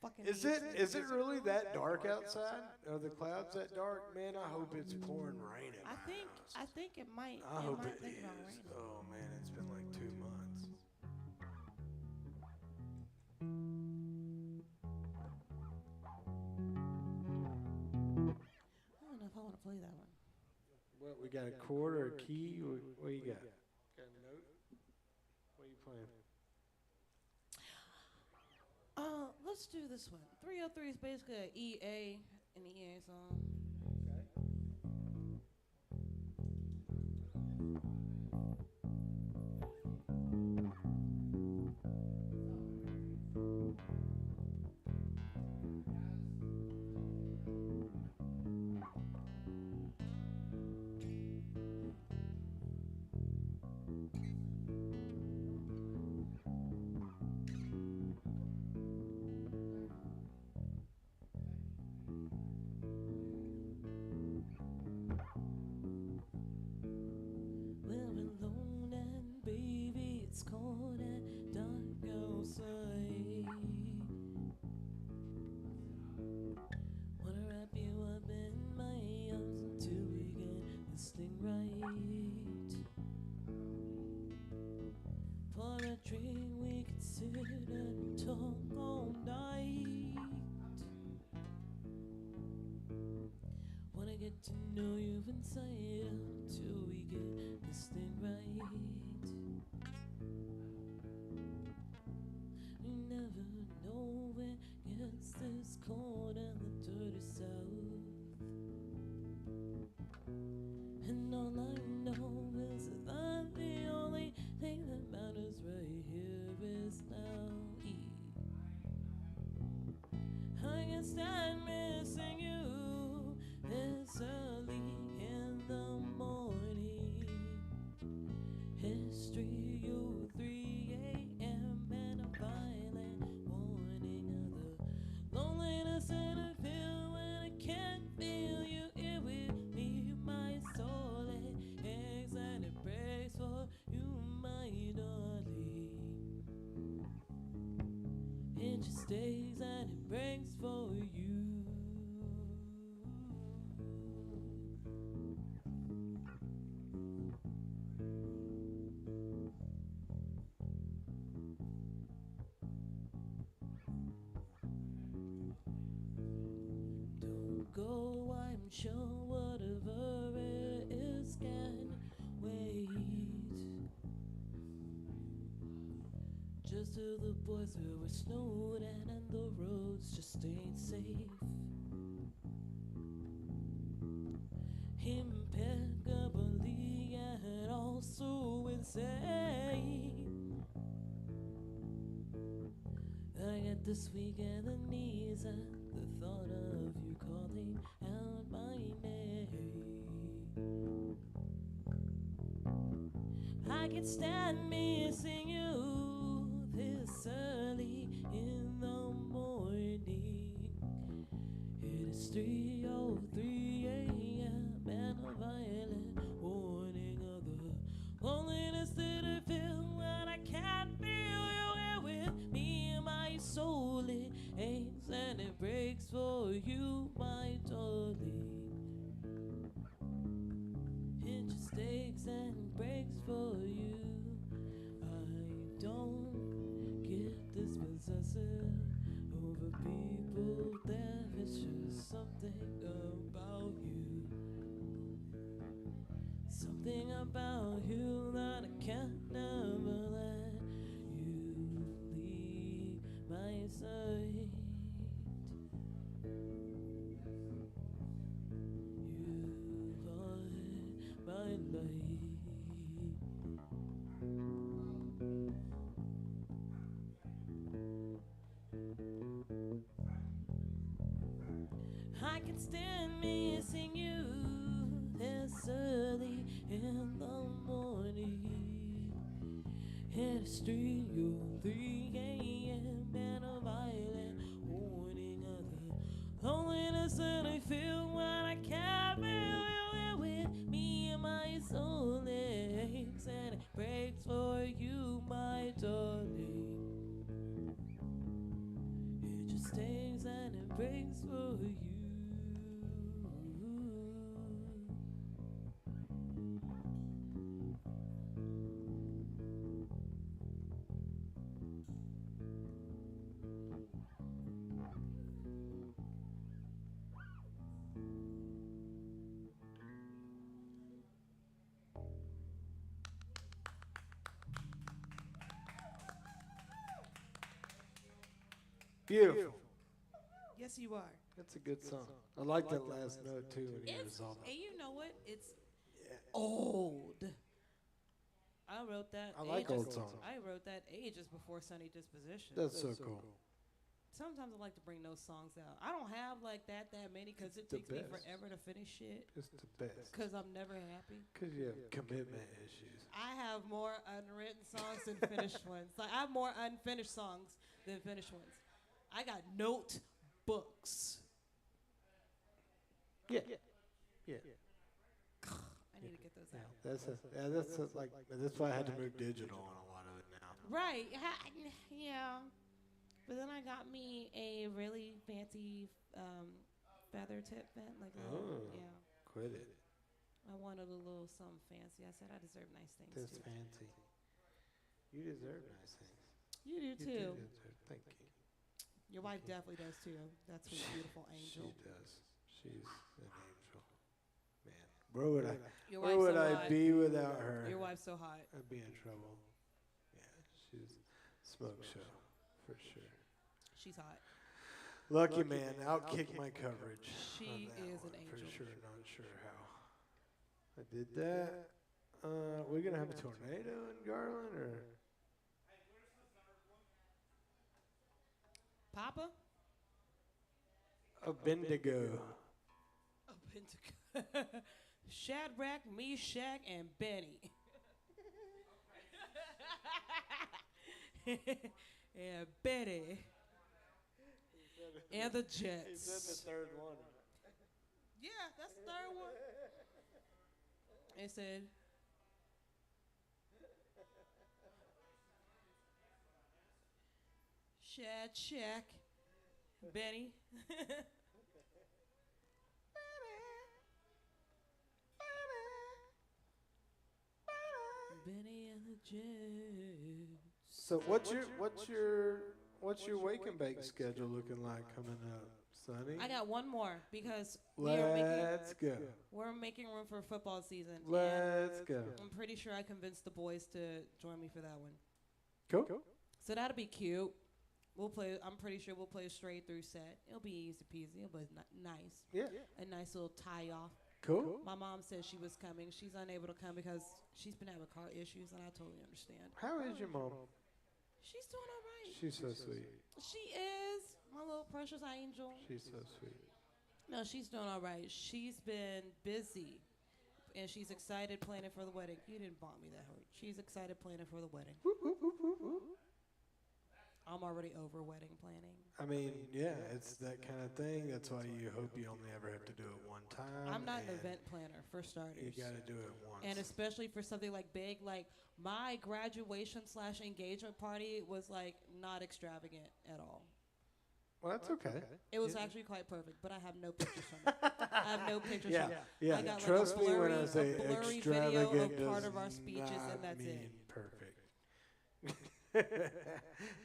fucking. Is it really that dark outside? Are the clouds that dark? Man, I hope it's pouring rain in my house. I think it might. I hope might it think about is. raining. Oh man, it's been like 2 months. I don't know if I want to play that one. What, we got a chord or a key? What do you got? Got a note? What are you playing? Let's do this one. 303 is basically an EA, an EA song. get to know you inside out till we get this thing right. You never know when it gets this cold and the dirty south. And all I know is that the only thing that matters right here is now. I can stand missing you this early in the morning. History, you 3 a.m. and a violent warning of the loneliness that I feel when I can't feel you here with me. My soul aches and it breaks for you, my darling. It just stays and it breaks for you. Don't go, I'm sure whatever it is can wait. Just till the boys were snowed and the roads just ain't safe. Impeccably and also insane. I got this weak and the knees and the thought of you calling out my name. I can stand missing you this early in the morning. It is 3:03 a.m. and a violent warning of the loneliness that I feel when I can't feel you here with me. My soul it aches and it breaks for you, my darling. It just aches and breaks for you. I don't get this possessive over people. There is just something about you. Something about you that I can't never let you leave my side. You are my light. I can stand missing you this early in the morning. It's 3:03 a.m. and a violent warning of the loneliness that I feel when I can't feel you here with me. My soul aches and it breaks for you, my darling. It just stays and it breaks for you. Beautiful. Yes, you are. That's a good song. I like that last note too when he was on And you know what? It's Yeah. old. I wrote that. I like ages- old songs. I wrote that ages before Sunny Disposition. That's so cool. Sometimes I like to bring those songs out. I don't have like that many because it The takes me best. forever to finish shit It's the best. because I'm never happy. Because you have commitment issues. I have more unwritten songs than finished ones. Like I have more unfinished songs than finished ones. I got notebooks. Yeah. Yeah. I need to get those out. That's why I had to move digital on a lot of it now. Right. Yeah. But then I got me a really fancy feather tip vent. Like, yeah. Quit it. I wanted a little something fancy. I said I deserve nice things That's too. fancy. You deserve nice things. You do You too. do deserve. Thank you. Your wife definitely does too. That's a beautiful angel. She does. She's an angel. Where would I? Your Where wife's would so I hot. be without her? Your wife's so hot. I'd be in trouble. Yeah, she's smoke show for sure. She's hot. Lucky man, outkick my coverage. She on that is one, an angel. For sure, not sure how. I did that. We're gonna have a tornado in Garland, or Papa? a Bendigo. Oh, Pentagon. Shadrach, Meshach, and Benny. And Betty. And the Jets. third one. Yeah, that's the third one. It said, Shack, Benny. Benny and the Jets. So what's your wake and bake schedule looking like coming up, Sonny? I got one more because Let's go. we're making room for football season. and Let's go. I'm pretty sure I convinced the boys to join me for that one. Cool. So that'll be cute. We'll play. I'm pretty sure we'll play a straight through set. It'll be easy peasy. It'll be nice. Yeah. A nice little tie off. Cool. My mom said she was coming. She's unable to come because she's been having car issues, and I totally understand. How is your mom? She's doing all right. She's so sweet. She is my little precious angel. She's so sweet. No, she's doing all right. She's been busy, and she's excited planning for the wedding. You didn't bomb me that hard. She's excited planning for the wedding. I'm already over wedding planning. I mean, yeah, it's that kind of thing. That's why you hope you only ever have to do it one time. I'm not an and event planner, for starters. You got to do it once. And especially for something like big, like my graduation/engagement party was like not extravagant at all. Well, that's okay. It was actually quite perfect, but I have no pictures from it. I have no pictures Yeah, from it. yeah. I got Trust like a me blurry, when I say a blurry video extravagant of part does of our speeches, not and that's mean it. perfect.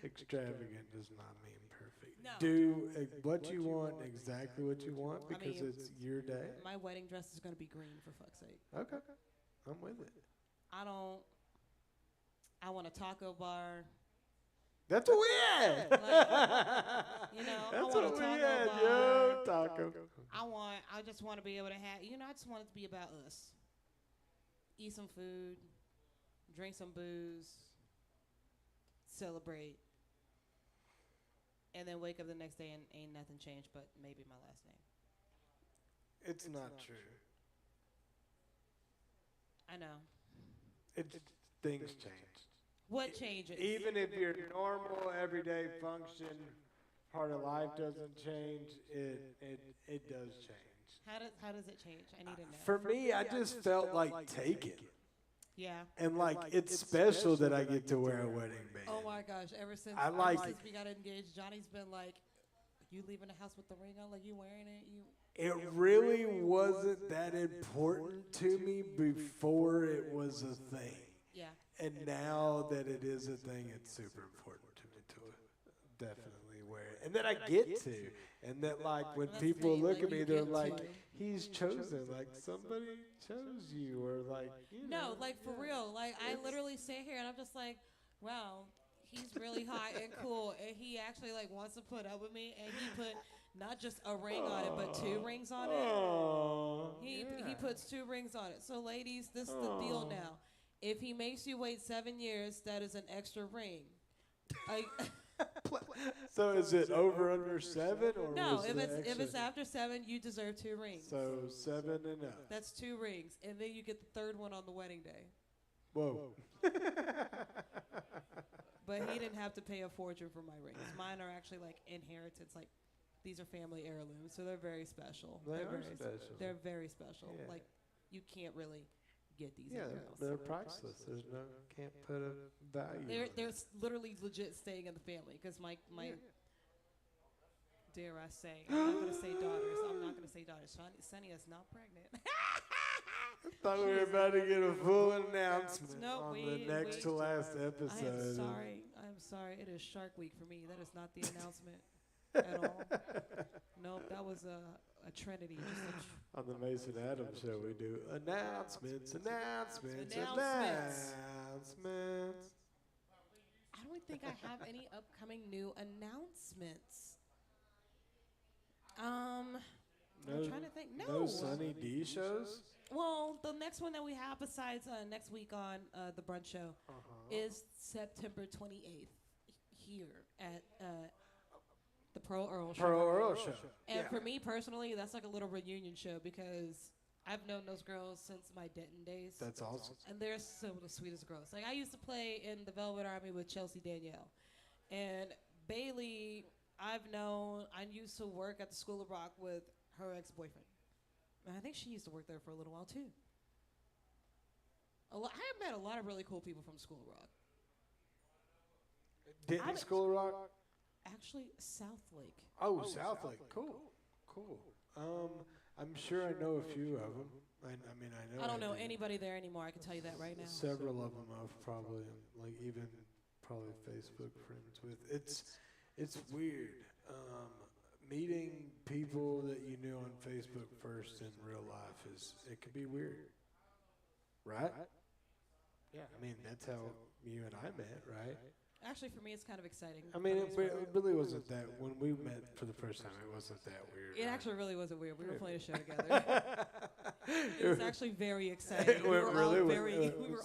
Extravagant does not mean perfect. No. Do what you want, exactly what you want, because mean, it's your day. My wedding dress is going to be green, for fuck's sake. Okay, I'm with it. I want a taco bar. That's what we had. Like, you know, That's I want what a we taco had, bar. yo, taco. I just want to be able to have, I just want it to be about us. Eat some food, drink some booze, celebrate, and then wake up the next day and ain't nothing changed but maybe my last name. It's not true. I know. Things change. What changes? Even if your normal everyday function part of life doesn't change, it does change. How does it change? I need to know. For me, I just felt like taken. Yeah. And like it's special that I get to wear a wedding band. Oh my gosh! Ever since since we got engaged, Johnny's been like, "You leaving the house with the ring on? Like you wearing it? You?" It really wasn't that important to me before it was a thing. Yeah. And now that it is a thing, it's super important to me to definitely wear it. And that I get to. And that like when That's people neat, look like, at me, you they're get like, to. he's chosen. Like somebody chose you, or like, you know. No, like for real. Like I literally sit here and I'm just like, wow, he's really hot and cool, and he actually like wants to put up with me, and he put not just a ring on it, but 2 rings on it. He puts 2 rings on it. So ladies, this is the deal now. If he makes you wait 7 years, that is an extra ring. So is it over under 7 or No, was if it it's extra? after 7, you deserve 2 rings. So 7 and up. That's 2 rings, and then you get the 3rd one on the wedding day. Whoa. But he didn't have to pay a fortune for my rings. Mine are actually like inheritance. Like these are family heirlooms, so they're very special. They They're are very special. They're very special. Yeah. Like you can't really get these Yeah, anywhere else. they're priceless. There's no, can't put a value. They're literally legit staying in the family because my dare I say, I'm not gonna say daughters. I'm not gonna say daughters. Sunny is not pregnant. I thought we were about to get a full announcement No, on the next to last episode. I'm sorry. It is Shark Week for me. That is not the announcement at all. Nope, that was a trinity. Just On the Mason Adams show, we do announcements. Announcements. I don't think I have any upcoming new announcements. I'm trying to think. No Sunny D shows? Well, the next one that we have besides next week on the brunch show is September 28th here at the Pro Earl show. And for me personally, that's like a little reunion show because I've known those girls since my Denton days. That's awesome. And they're some of the sweetest girls. Like I used to play in the Velvet Army with Chelsea Danielle. And Bailey, I used to work at the School of Rock with her ex-boyfriend. And I think she used to work there for a little while too. I have met a lot of really cool people from School of Rock. Denton School of Rock? Actually, Southlake. Oh, Southlake. Cool. I'm sure I know a few of them. I don't know anybody there anymore. I can tell you that right now. Several of them I've probably, even Facebook friends with. It's weird. Meeting people that you knew on Facebook first in real life it can be weird. Right? Yeah. That's how you and I met, right? Actually, for me, it's kind of exciting. It really wasn't that. When we met for the first time, it wasn't that weird. It actually really wasn't weird. We were playing a show together. It was actually very exciting. We were all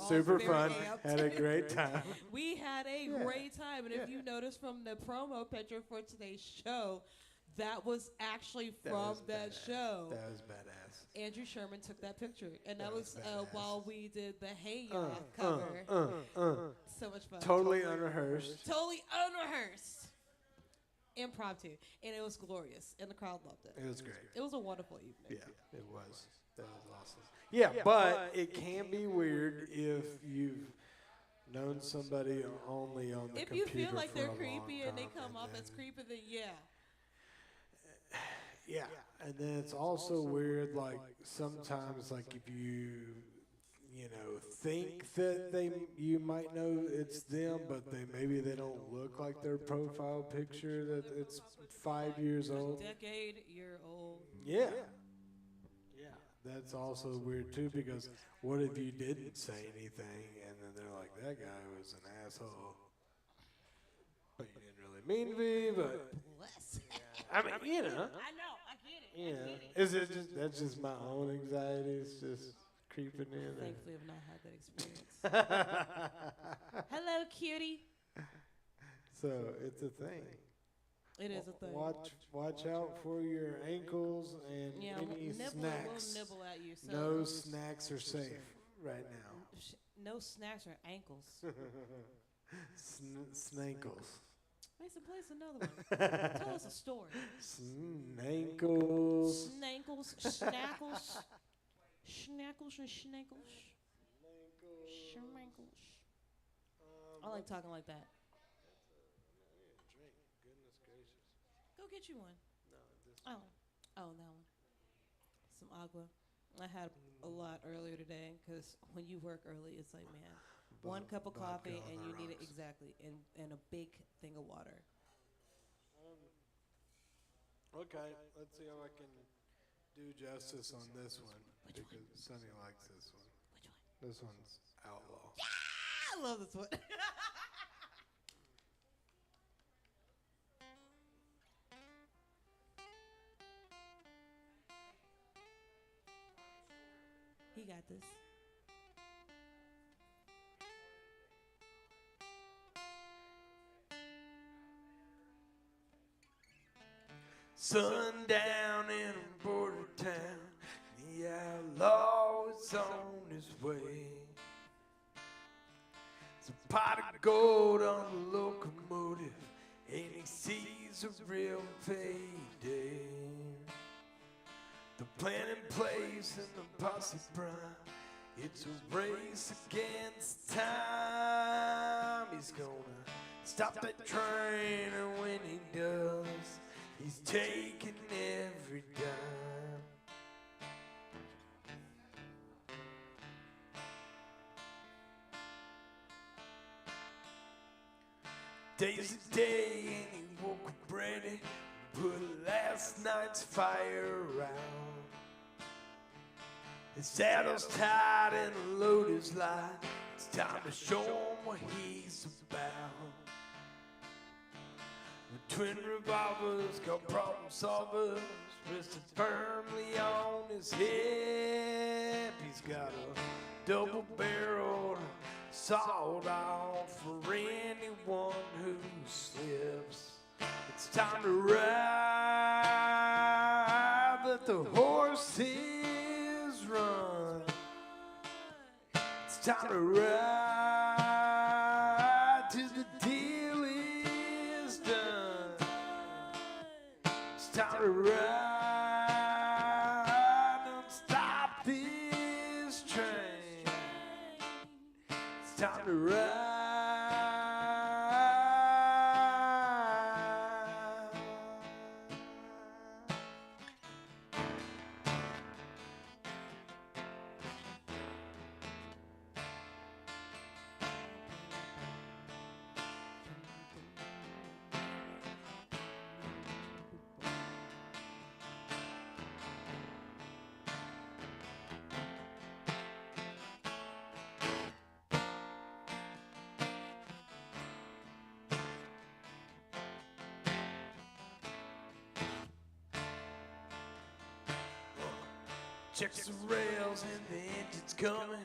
super fun. Had a great time. We had a great time. And if you notice from the promo picture for today's show, that was actually from that show. That was badass. Andrew Sherman took that picture. And that was while we did the Hey Ya cover. So much fun. Totally unrehearsed. Impromptu. And it was glorious. And the crowd loved it. It was great. It was a wonderful evening. Yeah, it was. That was awesome. Yeah, but it can be weird if you've known somebody only on the if computer. If you feel like for they're a creepy long and they time, come off as creepy, then yeah, and then it's also weird, sometimes, if you think that you might know it's them, but maybe they don't look like their profile picture that it's 5 years old. Decade-year-old. Yeah. That's also weird too, because what if you didn't say anything and then they're like, that guy was an asshole, but you didn't really mean to be, but I know, I get it. Yeah. Is it just that's just my own anxiety? It's just creeping in. Thankfully, I've not had that experience. Hello, cutie. So it's a thing. It is a thing. Watch out for your ankles and any snacks. We'll nibble at you. So no snacks are safe right now. No snacks or ankles. Snankles. Mason, play us another one. Tell us a story. Snankles. Snankles. Snackles. Schnackles and schnankles. Schmankles. I like talking like that. Go get you one. No, this Oh, that one. Some agua. I had a lot earlier today because when you work early, it's like, man, one cup of coffee and you need it exactly, and a big thing of water. Okay, let's see how I can do justice on this one. Which because Sonny likes this one. Which one? This one's Outlaw. Yeah, I love this one. He got this. Sundown in a border town, the outlaw is on his way. It's a pot of gold on the locomotive, and he sees a real payday. The plan in place and the posse prime, it's a race against time. He's gonna stop that train, and when he does, he's taking every dime. Day's a day and he woke up ready, put last night's fire out. His saddle's tied and the load is light. It's time to show him what he's about. The twin revolvers called problem solvers, rested firmly on his hip. He's got a double-barreled sawed-off for anyone who slips. It's time to ride, let the horses run. It's time to ride till the deal is done. It's time to ride, don't stop this train. It's time to ride. Checks the rails and the engine's coming.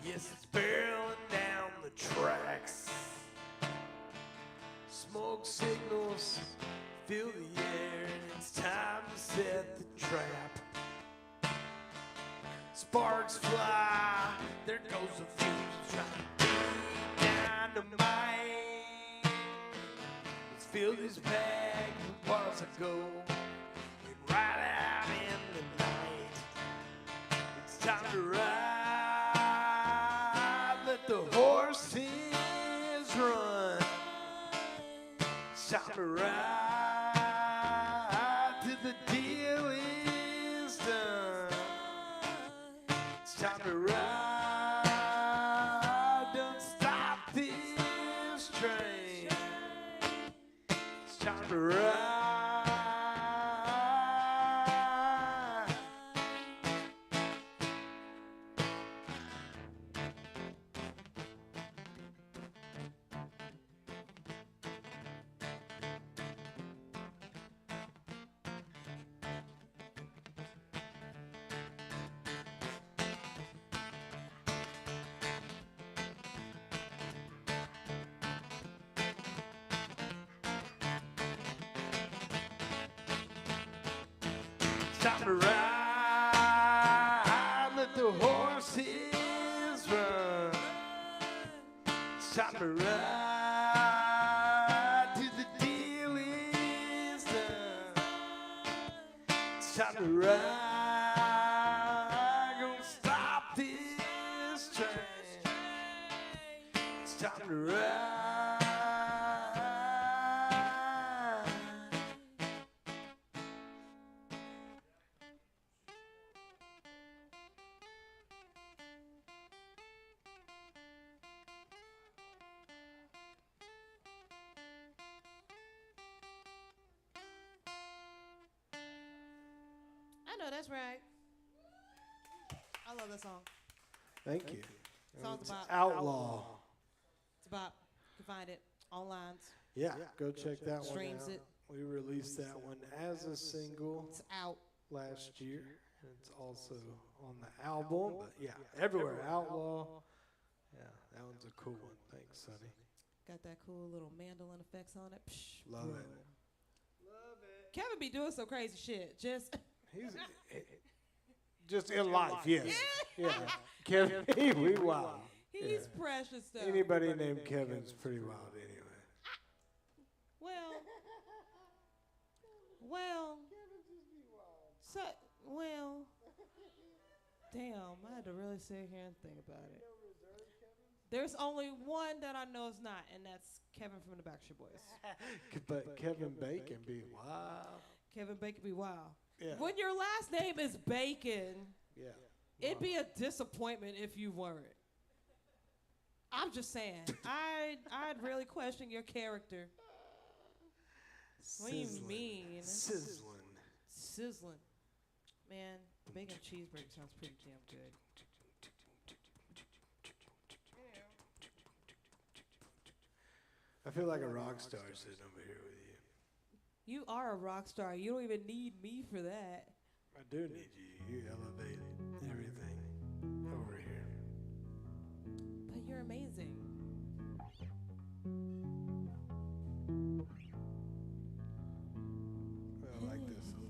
Yes, it's barreling down the tracks. Smoke signals fill the air, and it's time to set the trap. Sparks fly, there goes the fuse trying to be dynamite. Let's fill this bag with bars I go and ride out in the night. It's time to ride, let the horses run. It's time to ride till the deal is done. It's time to ride, don't stop this train. It's time to ride. Time to ride, let the horses run. It's time to ride till the deal is done. It's time to ride, gonna stop this train. It's time to ride. I know that's right. I love that song. Thank you. Song's It's about Outlaw. It's about, you can find it online. Yeah, go check that one Streams out. it. We released that one as a single It's out. last year. And it's also on the album, but yeah, everywhere. Outlaw. Yeah, that one's a cool one. Thanks, Sonny. Got that cool little mandolin effects on it. Psh, Love bro. it. Kevin be doing some crazy shit. Just He's just in life, yes. Yeah. Kevin, we wild. he's Yeah. precious though. Anybody named Kevin's pretty wild anyway. Well. So, well. Damn, I had to really sit here and think about it. There's only one that I know is not, and that's Kevin from the Backstreet Boys. But Kevin Bacon be wild. Kevin Bacon be wild. Yeah. When your last name is Bacon, Yeah. it'd be a disappointment if you weren't. I'm just saying. I'd really question your character. What do you mean? Sizzling. Sizzling. Man, the bacon cheeseburger sounds pretty damn good. I feel like a rock star sitting over here with you. You are a rock star. You don't even need me for that. I do need you. You elevate everything over here. But you're amazing. I like this song.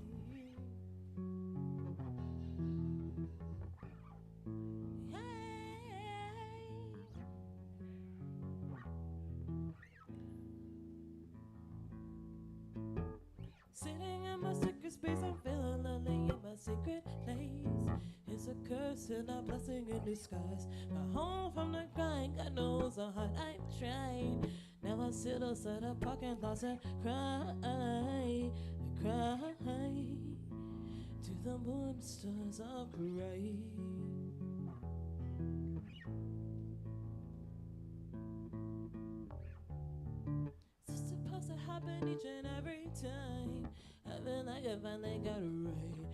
Sitting in my secret space, I'm feeling lonely in my secret place. It's a curse and a blessing in disguise. My home from the grind, God knows how hard I'm trying. Now I sit outside a parking lot and cry, to the monsters of bright. It's supposed to happen each and every time. I feel like I finally got it right.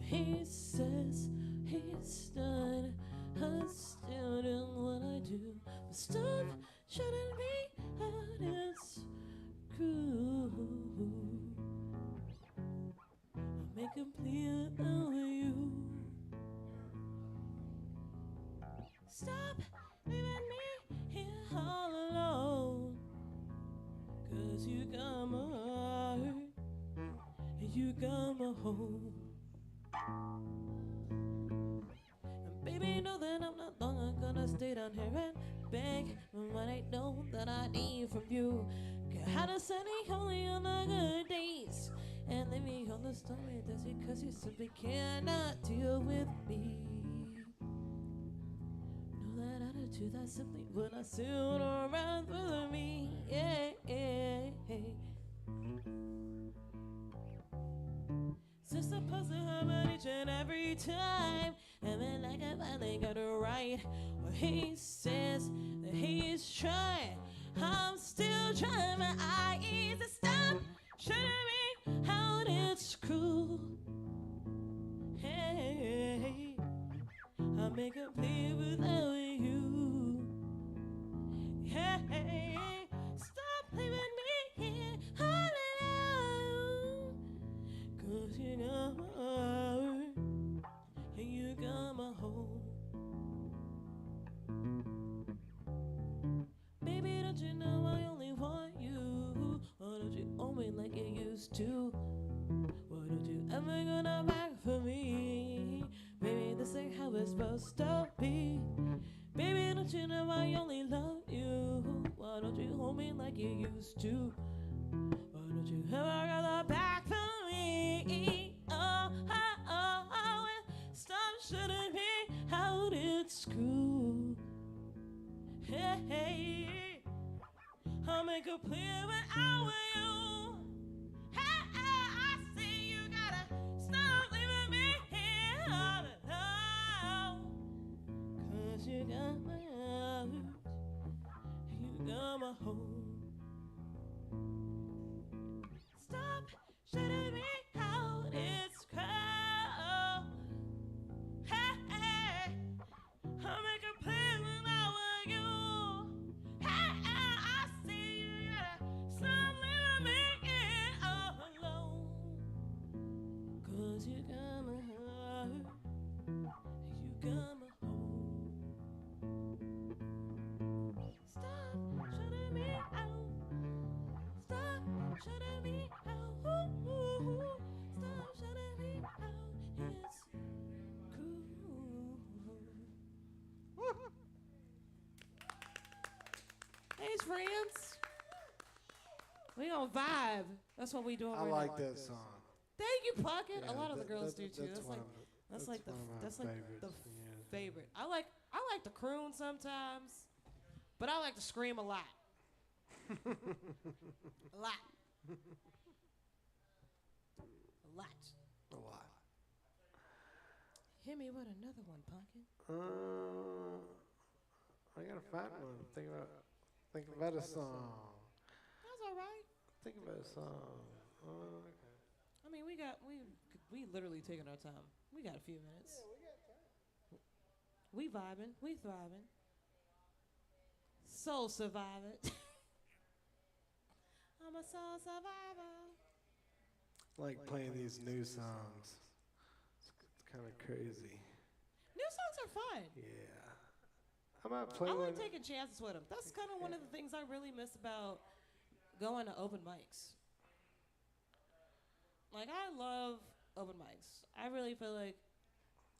He says he's done. I'm still doing what I do. But stuff shouldn't be at its crew. I'll make a plea with you. Stop leaving me here all alone. 'Cause you got my heart, and you got my home. And baby, know that I'm not long gonna stay down here and beg for what I know that I need from you. Had a sunny only on the good days, and leave me on the stormy days because you simply cannot deal with me. Know that attitude that simply would not suit around with me. Yeah, yeah, yeah. So supposed to happen each and every time, and then like I finally got it right. Well, he says that he's trying. I'm still trying my eyes to stop showing me how it's cruel. Hey, I make a plea without you. Hey, stop leaving me here all alone. 'Cause you got my heart, and you got my home. Baby, don't you know I only want you? Why don't you own me like you used to? Why don't you ever gonna back for me? Baby, this ain't how it's supposed to be. Baby, don't you know I only love you? Why don't you hold me like you used to? Why don't you ever go back for me? Oh, oh, oh, oh, and stop shouldn't be out at school. Hey, hey, I'll make a plea without you. Hey, I see you gotta stop leaving me here all alone. 'Cause you got my heart, you got my home. Stop shutting me out, it's cold. Hey, hey, I'll make a plea without you. Hey, I see you gotta stop leaving me here all alone. 'Cause you got my heart, you got my home. Stop shutting me out. Stop shutting me out. Ooh, ooh, ooh. Stop shutting me out. It's cool. Hey, friends. We on vibe. That's what we doing I right like now. that song. Thank you, Puckett. Yeah, a lot of the that- girls that- do too. that's one of my- That's like the one of my that's like the favorites, yeah. favorite. I like the croon sometimes, but I like to scream a lot. A lot. A lot. A lot. Hit me with another one, Pumpkin. I gotta find one. Think about a song. That's all right. Think about a song. Okay. I mean, we literally taking our time. We got a few minutes. We vibing. We thriving. Soul surviving. I'm a soul survivor. Like playing these new songs. It's kind of crazy. New songs are fun. Yeah. I might play I one. like taking chances with them. That's kind of one of the things I really miss about going to open mics. Like, I love open mics. I really feel like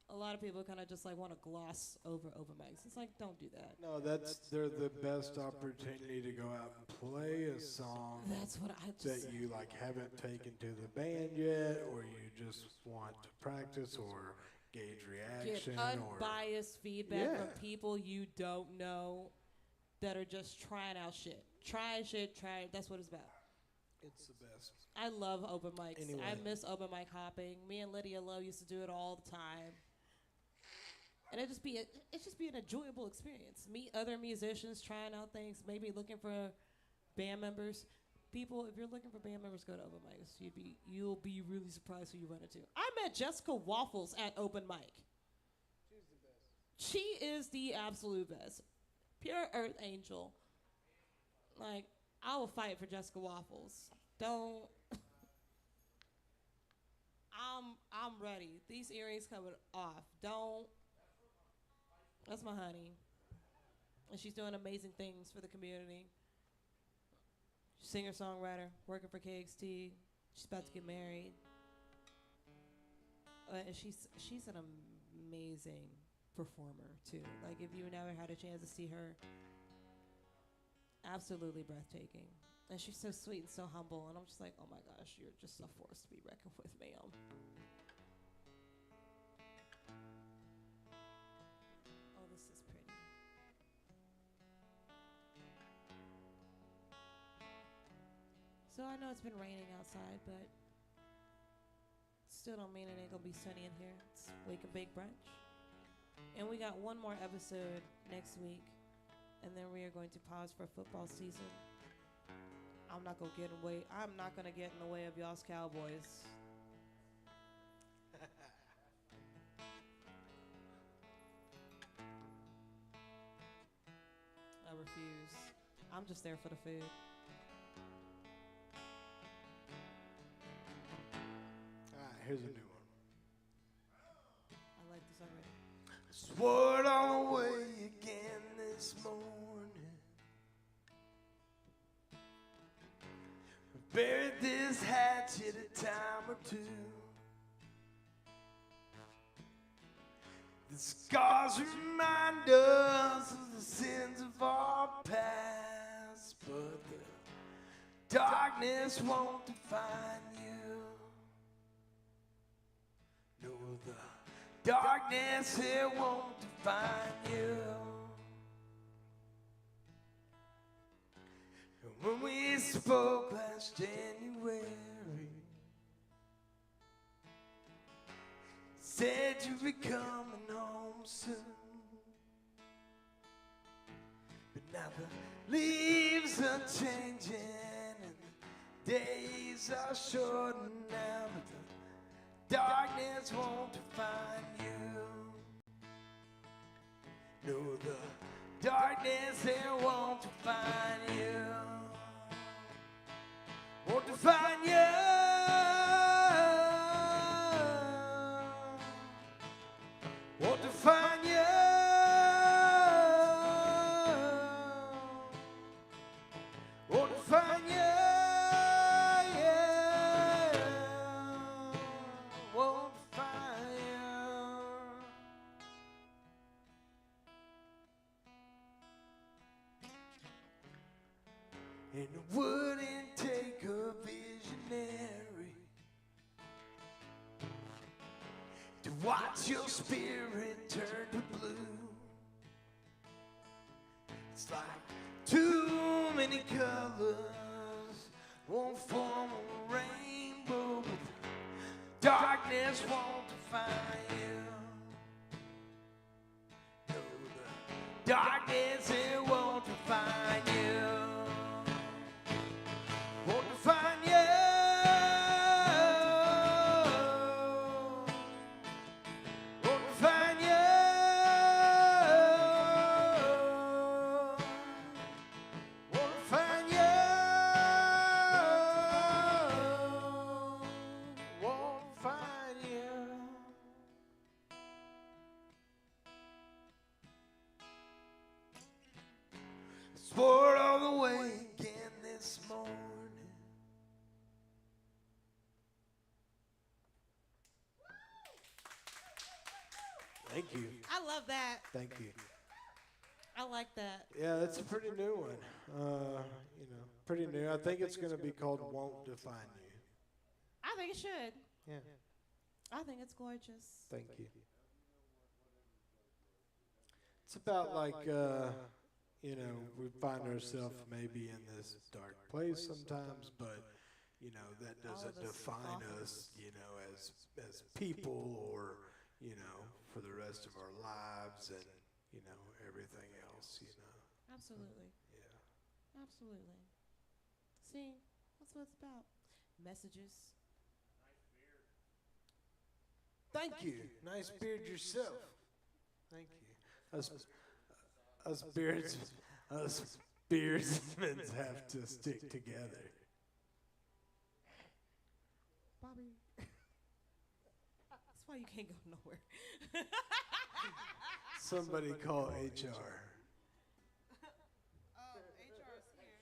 a lot of people kind of just like want to gloss over open mics. It's like, don't do that. No, they're the best opportunity to go out and play a song That's what I that just. you like haven't taken to the band yet, or you just want to practice or gauge Get reaction, or unbiased feedback Yeah. from people you don't know that are just trying out shit. Try shit, try it. That's what it's about. it's the best. I love open mics. Anyway. I miss open mic hopping. Me and Lydia Lowe used to do it all the time. And it's just be an enjoyable experience. Meet other musicians, trying out things, maybe looking for band members. People, if you're looking for band members, go to open mics. You'll be really surprised who you run into. I met Jessica Waffles at open mic. She's the best. She is the absolute best. Pure earth angel. Like, I will fight for Jessica Waffles. Don't. I'm ready. These earrings coming off. Don't. That's my honey. And she's doing amazing things for the community. Singer-songwriter, working for KXT. She's about to get married. And she's an amazing performer too. Like, if you never had a chance to see her, absolutely breathtaking. And she's so sweet and so humble. And I'm just like, oh my gosh, you're just a force to be reckoned with, ma'am. Oh, this is pretty. So I know it's been raining outside, but still don't mean it ain't gonna be sunny in here. It's Wake and Bake Brunch. And we got one more episode next week, and then we are going to pause for football season. I'm not gonna get in the way of y'all's Cowboys. I refuse. I'm just there for the food. All right, here's a new one. I like this already. Swore on the way again this morning. Buried this hatchet a time or two. The scars remind us of the sins of our past, but the darkness won't define you. No, the darkness, it won't define you. And when we spoke last January, said you'd be coming home soon. But now the leaves are changing and the days are shortening now, but the darkness won't define you. No, the darkness, it won't define you. Won't define you. Won't define you. Won't define you. Yeah. Won't define you. And it wouldn't take a visionary to watch your spirit turn to blue. It's like too many colors won't form a rainbow, but the darkness won't define you. No, the darkness, it won't define you. Won't define you. Thank you. I love that. Thank you. I like that. Yeah, that's a pretty new one. Pretty new. I think it's going to be called Won't Define You. I think it should. Yeah. I think it's gorgeous. Thank you. It's about like, we find ourselves maybe in this dark place sometimes, but, that doesn't define us, as people or, for the rest of our lives and, everything else, Absolutely. Yeah. Absolutely. See, that's what it's about. Messages. Thank you. Nice beard yourself. Thank you. Us beardsmen have to stick together. Bobby. That's why you can't go nowhere. Somebody call HR. Oh, HR is here.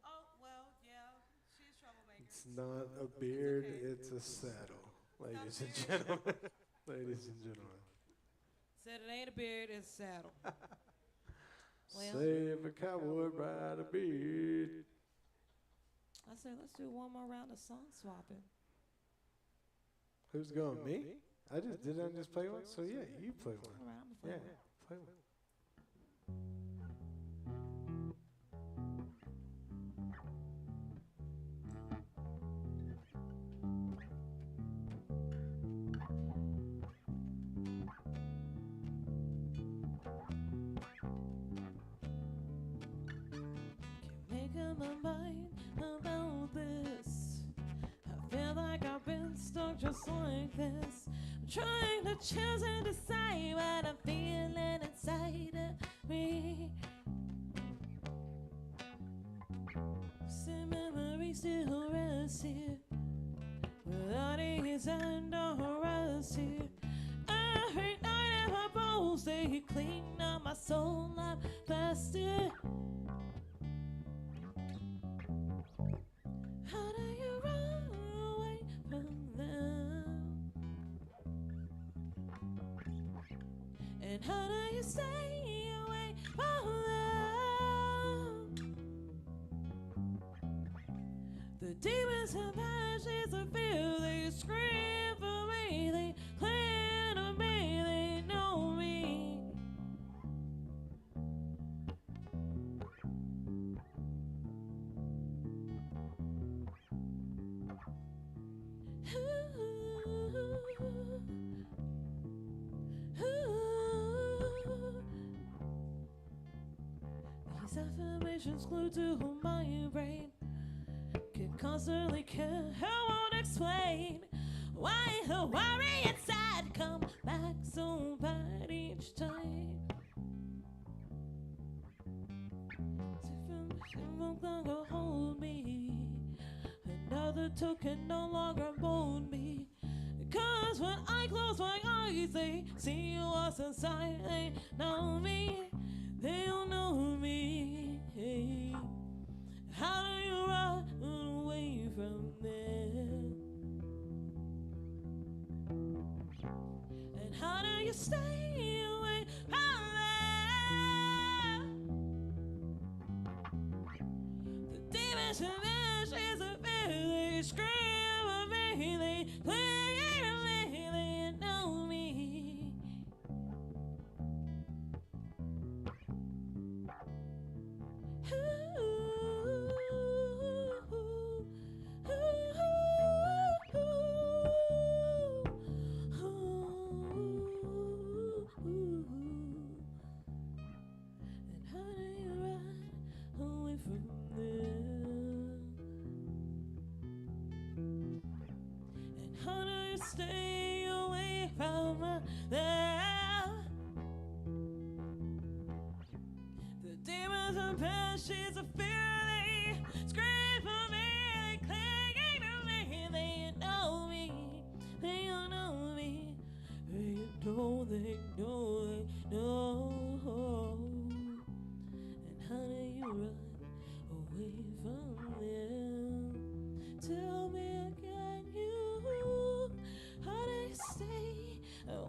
Oh, well, yeah. She's troublemaker. It's not a beard, it's a saddle, ladies and gentlemen. Ladies and gentlemen. Said it ain't a beard, it's a saddle. Well, Save a cowboy by the beard. I said, let's do one more round of song swapping. Who's going? Me? I just play one? So yeah, you play one. All right, I'm gonna play Yeah, one. play one. Can't make up my mind about this. I feel like I've been stuck just like this. I'm trying to choose and decide what I'm feeling inside of me. Some memories still rest here, without his hand or rest here. Every night my bones they clean up my soul like plastic. How do you run away from them? And how do you stay away from them? The demons and passions of fear, they scream for me, they cling to me, they know me. These affirmations glued to my brain can constantly kill. I won't explain why the worry inside come back so bad each time. Different no longer hold me. Another token no longer mold me. Cause when I close my eyes, they see what's inside. They know me, they don't know me. How do you run away from them? And how do you stay away from them? The demons and ashes of fear, they scream of me, they cling to me, they know me. And how do you run away from them? And how do you stay away from them? The demons and passions of fear, they scream for me, they clinging to me, they know me, they don't know me, they know, they know, they know. And how do you run away from them? Tell me again, you, how do you stay away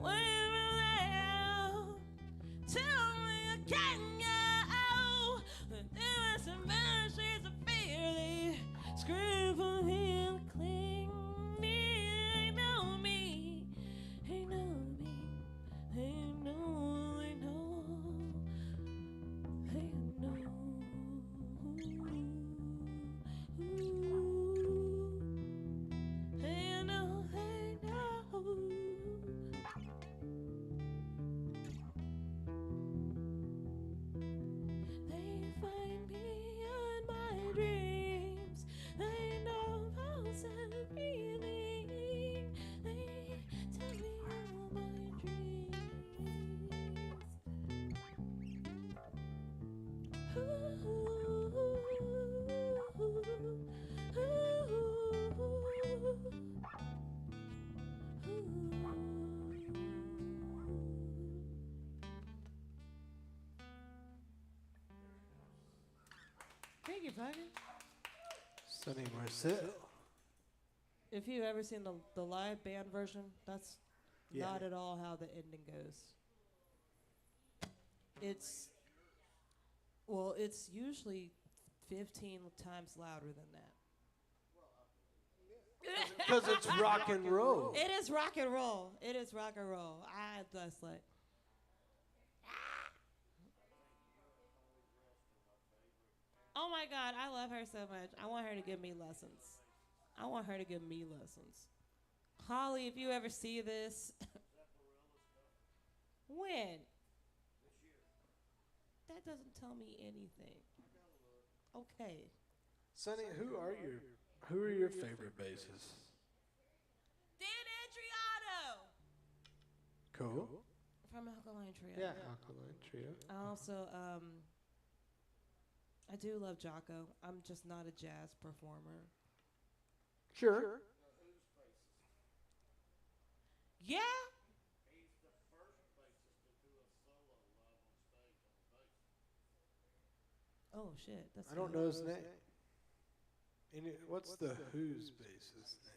Thank you, Pumpkin. Sonny Marcel. If you've ever seen the live band version, that's Yeah. not at all how the ending goes. It's it's usually 15 times louder than that. Because it's rock and roll. It is rock and roll. It is rock and roll. I just like. Oh my God, I love her so much. I want her to give me lessons. I want her to give me lessons. Holly, if you ever see this, when? That doesn't tell me anything. Okay. Sonny, who are your favorite bases? Dan Adriano Cool. from Alkaline Trio. Yeah, Alkaline Trio. I also, I do love Jocko. I'm just not a jazz performer. Sure. Yeah. Oh shit, that's. I don't know his name. What's the Who's bassist name?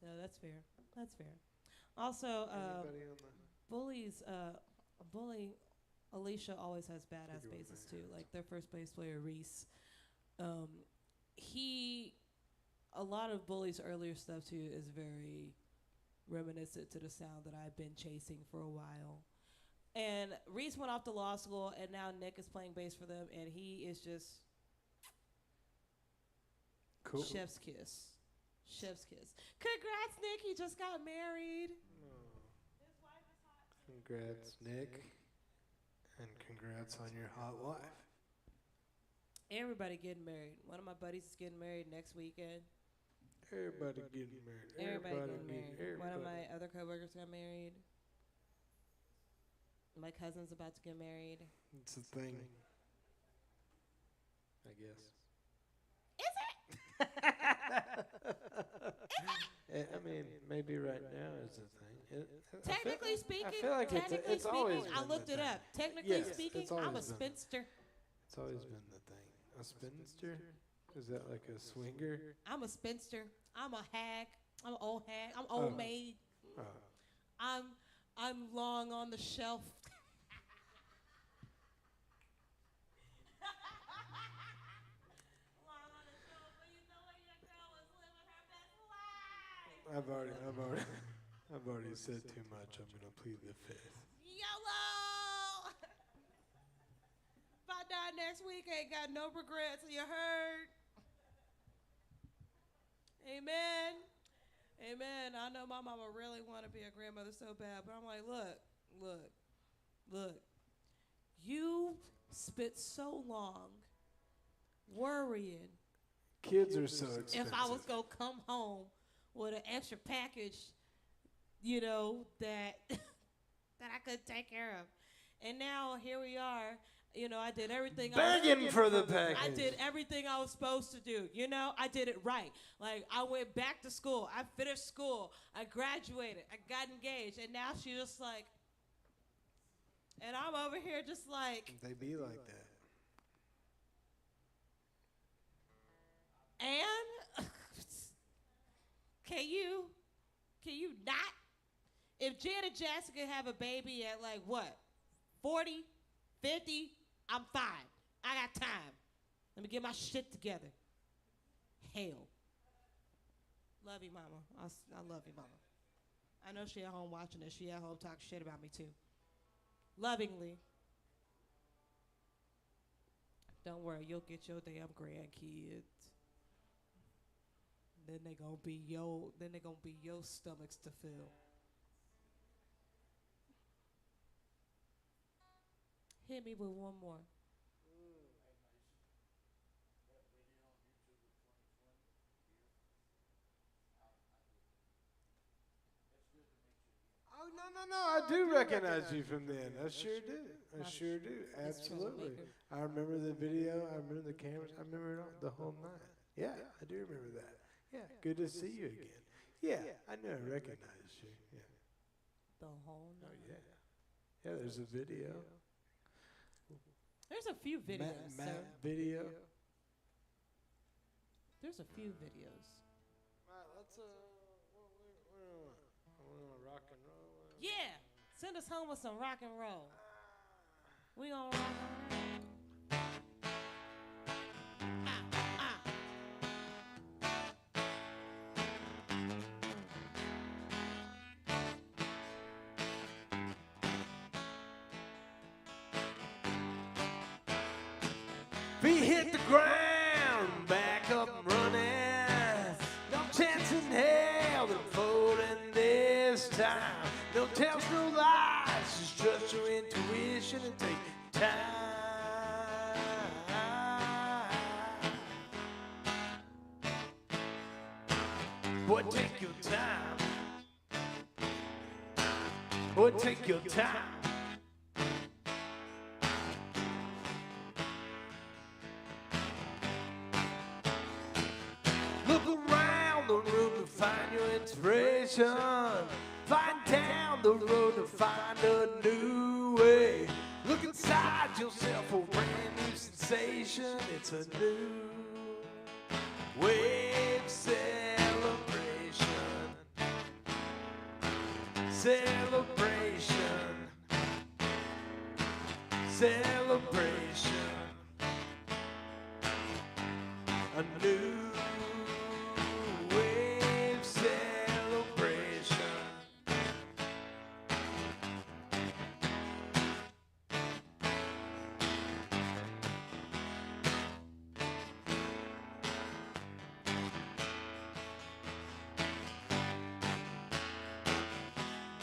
No, that's fair. That's fair. Also, Anybody on the Bully, Alicia always has badass basses too. Like their first bass player, Reese. A lot of Bully's earlier stuff too is very reminiscent to the sound that I've been chasing for a while. And Reese went off to law school, and now Nick is playing bass for them, and he is just cool. chef's kiss. Chef's kiss. Congrats, Nick. He just got married. Congrats, Nick. And congrats on your hot wife. Everybody getting married. One of my buddies is getting married next weekend. Everybody getting married. Everybody getting married. One of my other coworkers got married. My cousin's about to get married. It's a thing. I guess. Is it? I mean, maybe right now is a thing. Technically speaking, I feel like it's always been I looked the it thing. up. Technically Yes, speaking, it's I'm a always been. spinster. It's always been the thing. A spinster? Is that like a swinger? I'm a spinster. I'm a hag. I'm an old hag. I'm old Oh. maid. Oh. I'm long on the shelf. I've already said too much. I'm gonna plead the fifth. YOLO! If I die next week, I ain't got no regrets. You heard? Amen. Amen. I know my mama really want to be a grandmother so bad, but I'm like, look. You spent so long worrying Kids are so expensive. if I was going to come home with an extra package, that that I could take care of. And now here we are. I did everything. Begging for the package. I did everything I was supposed to do. I did it right. Like, I went back to school. I finished school. I graduated. I got engaged. And now she's just like, and I'm over here just like. They be like that. And can you not? If Janet Jackson could have a baby at like what, 40, 50, I'm fine. I got time. Let me get my shit together. Hell. Love you, mama. I love you, mama. I know she at home watching this. She at home talking shit about me too. Lovingly. Don't worry, you'll get your damn grandkids. Then they gonna be your stomachs to fill. Hit me with one more. Oh, no. No. I do recognize you from then. I sure do. I sure do. Absolutely. I remember the video. I remember the cameras. I remember it all, the whole night. Yeah, I do remember that. Yeah, good to see you again. Yeah, I knew I recognized you. Yeah. The whole Oh, night. yeah. Yeah, there's a video. There's a few videos, Matt sir. video. There's a few videos. Let's rock and roll. Yeah, send us home with some rock and roll. We gonna rock on Feet hit the ground, back up and running. No chance in hell that I'm folding this time. No tells, no lies, just trust your intuition and take time. Boy, take your time. Boy, take your time. Look around the room to find your inspiration. Find down the road to find a new way. Look inside yourself for a brand new sensation. It's a new wave celebration. Celebration. Celebration. A new wave celebration.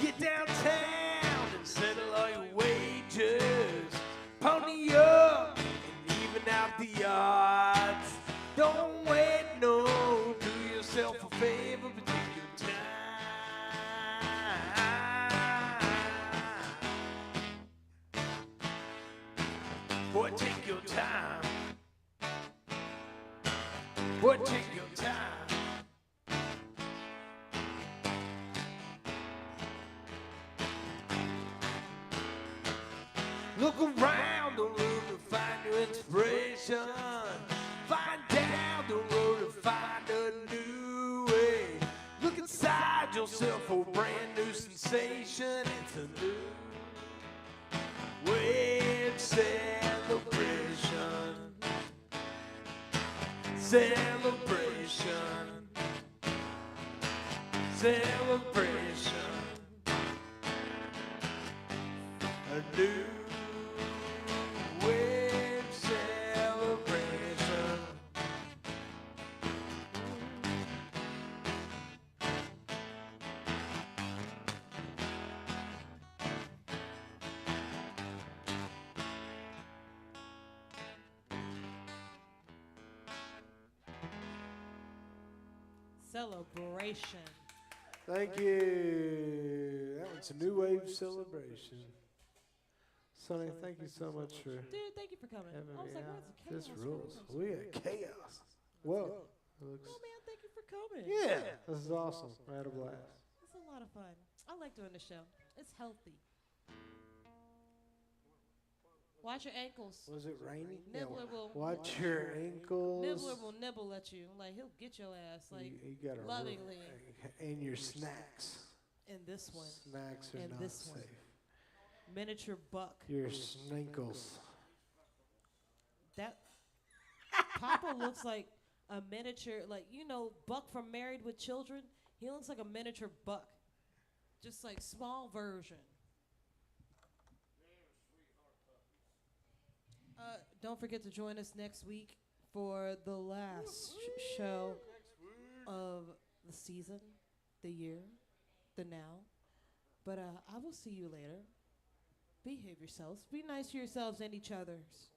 Get downtown and settle all your wages. Pony up and even out the odds. Don't wait, no, do yourself a favor, but take your time. Boy, take your time. Boy, take your time. Look around the room to find your inspiration. Find down the road to find a new way. Look inside yourself for a brand new sensation. It's a new wave celebration. Celebration. Celebration. A new wave celebration. celebration. Thank you. That was a new wave celebration. Sonny, thank you so much for Dude, thank you for coming. having I was me like, out. where's the chaos? This rules. We got chaos. Whoa. It looks, Oh man, thank you for coming. yeah, this is awesome. I had a blast. It's a lot of fun. I like doing the show. It's healthy. Watch your ankles. Was it raining? Nibbler will Watch your ankles. Nibbler will nibble at you. Like he'll get your ass. Like you gotta lovingly. And your snacks. in this one. Snacks are And not this safe. one. Miniature buck. Your snankles. That Papa looks like a miniature, like you know, Buck from Married with Children. He looks like a miniature buck, just like small version. Don't forget to join us next week for the last show of the season, the year, the now. But I will see you later. Behave yourselves. Be nice to yourselves and each other's.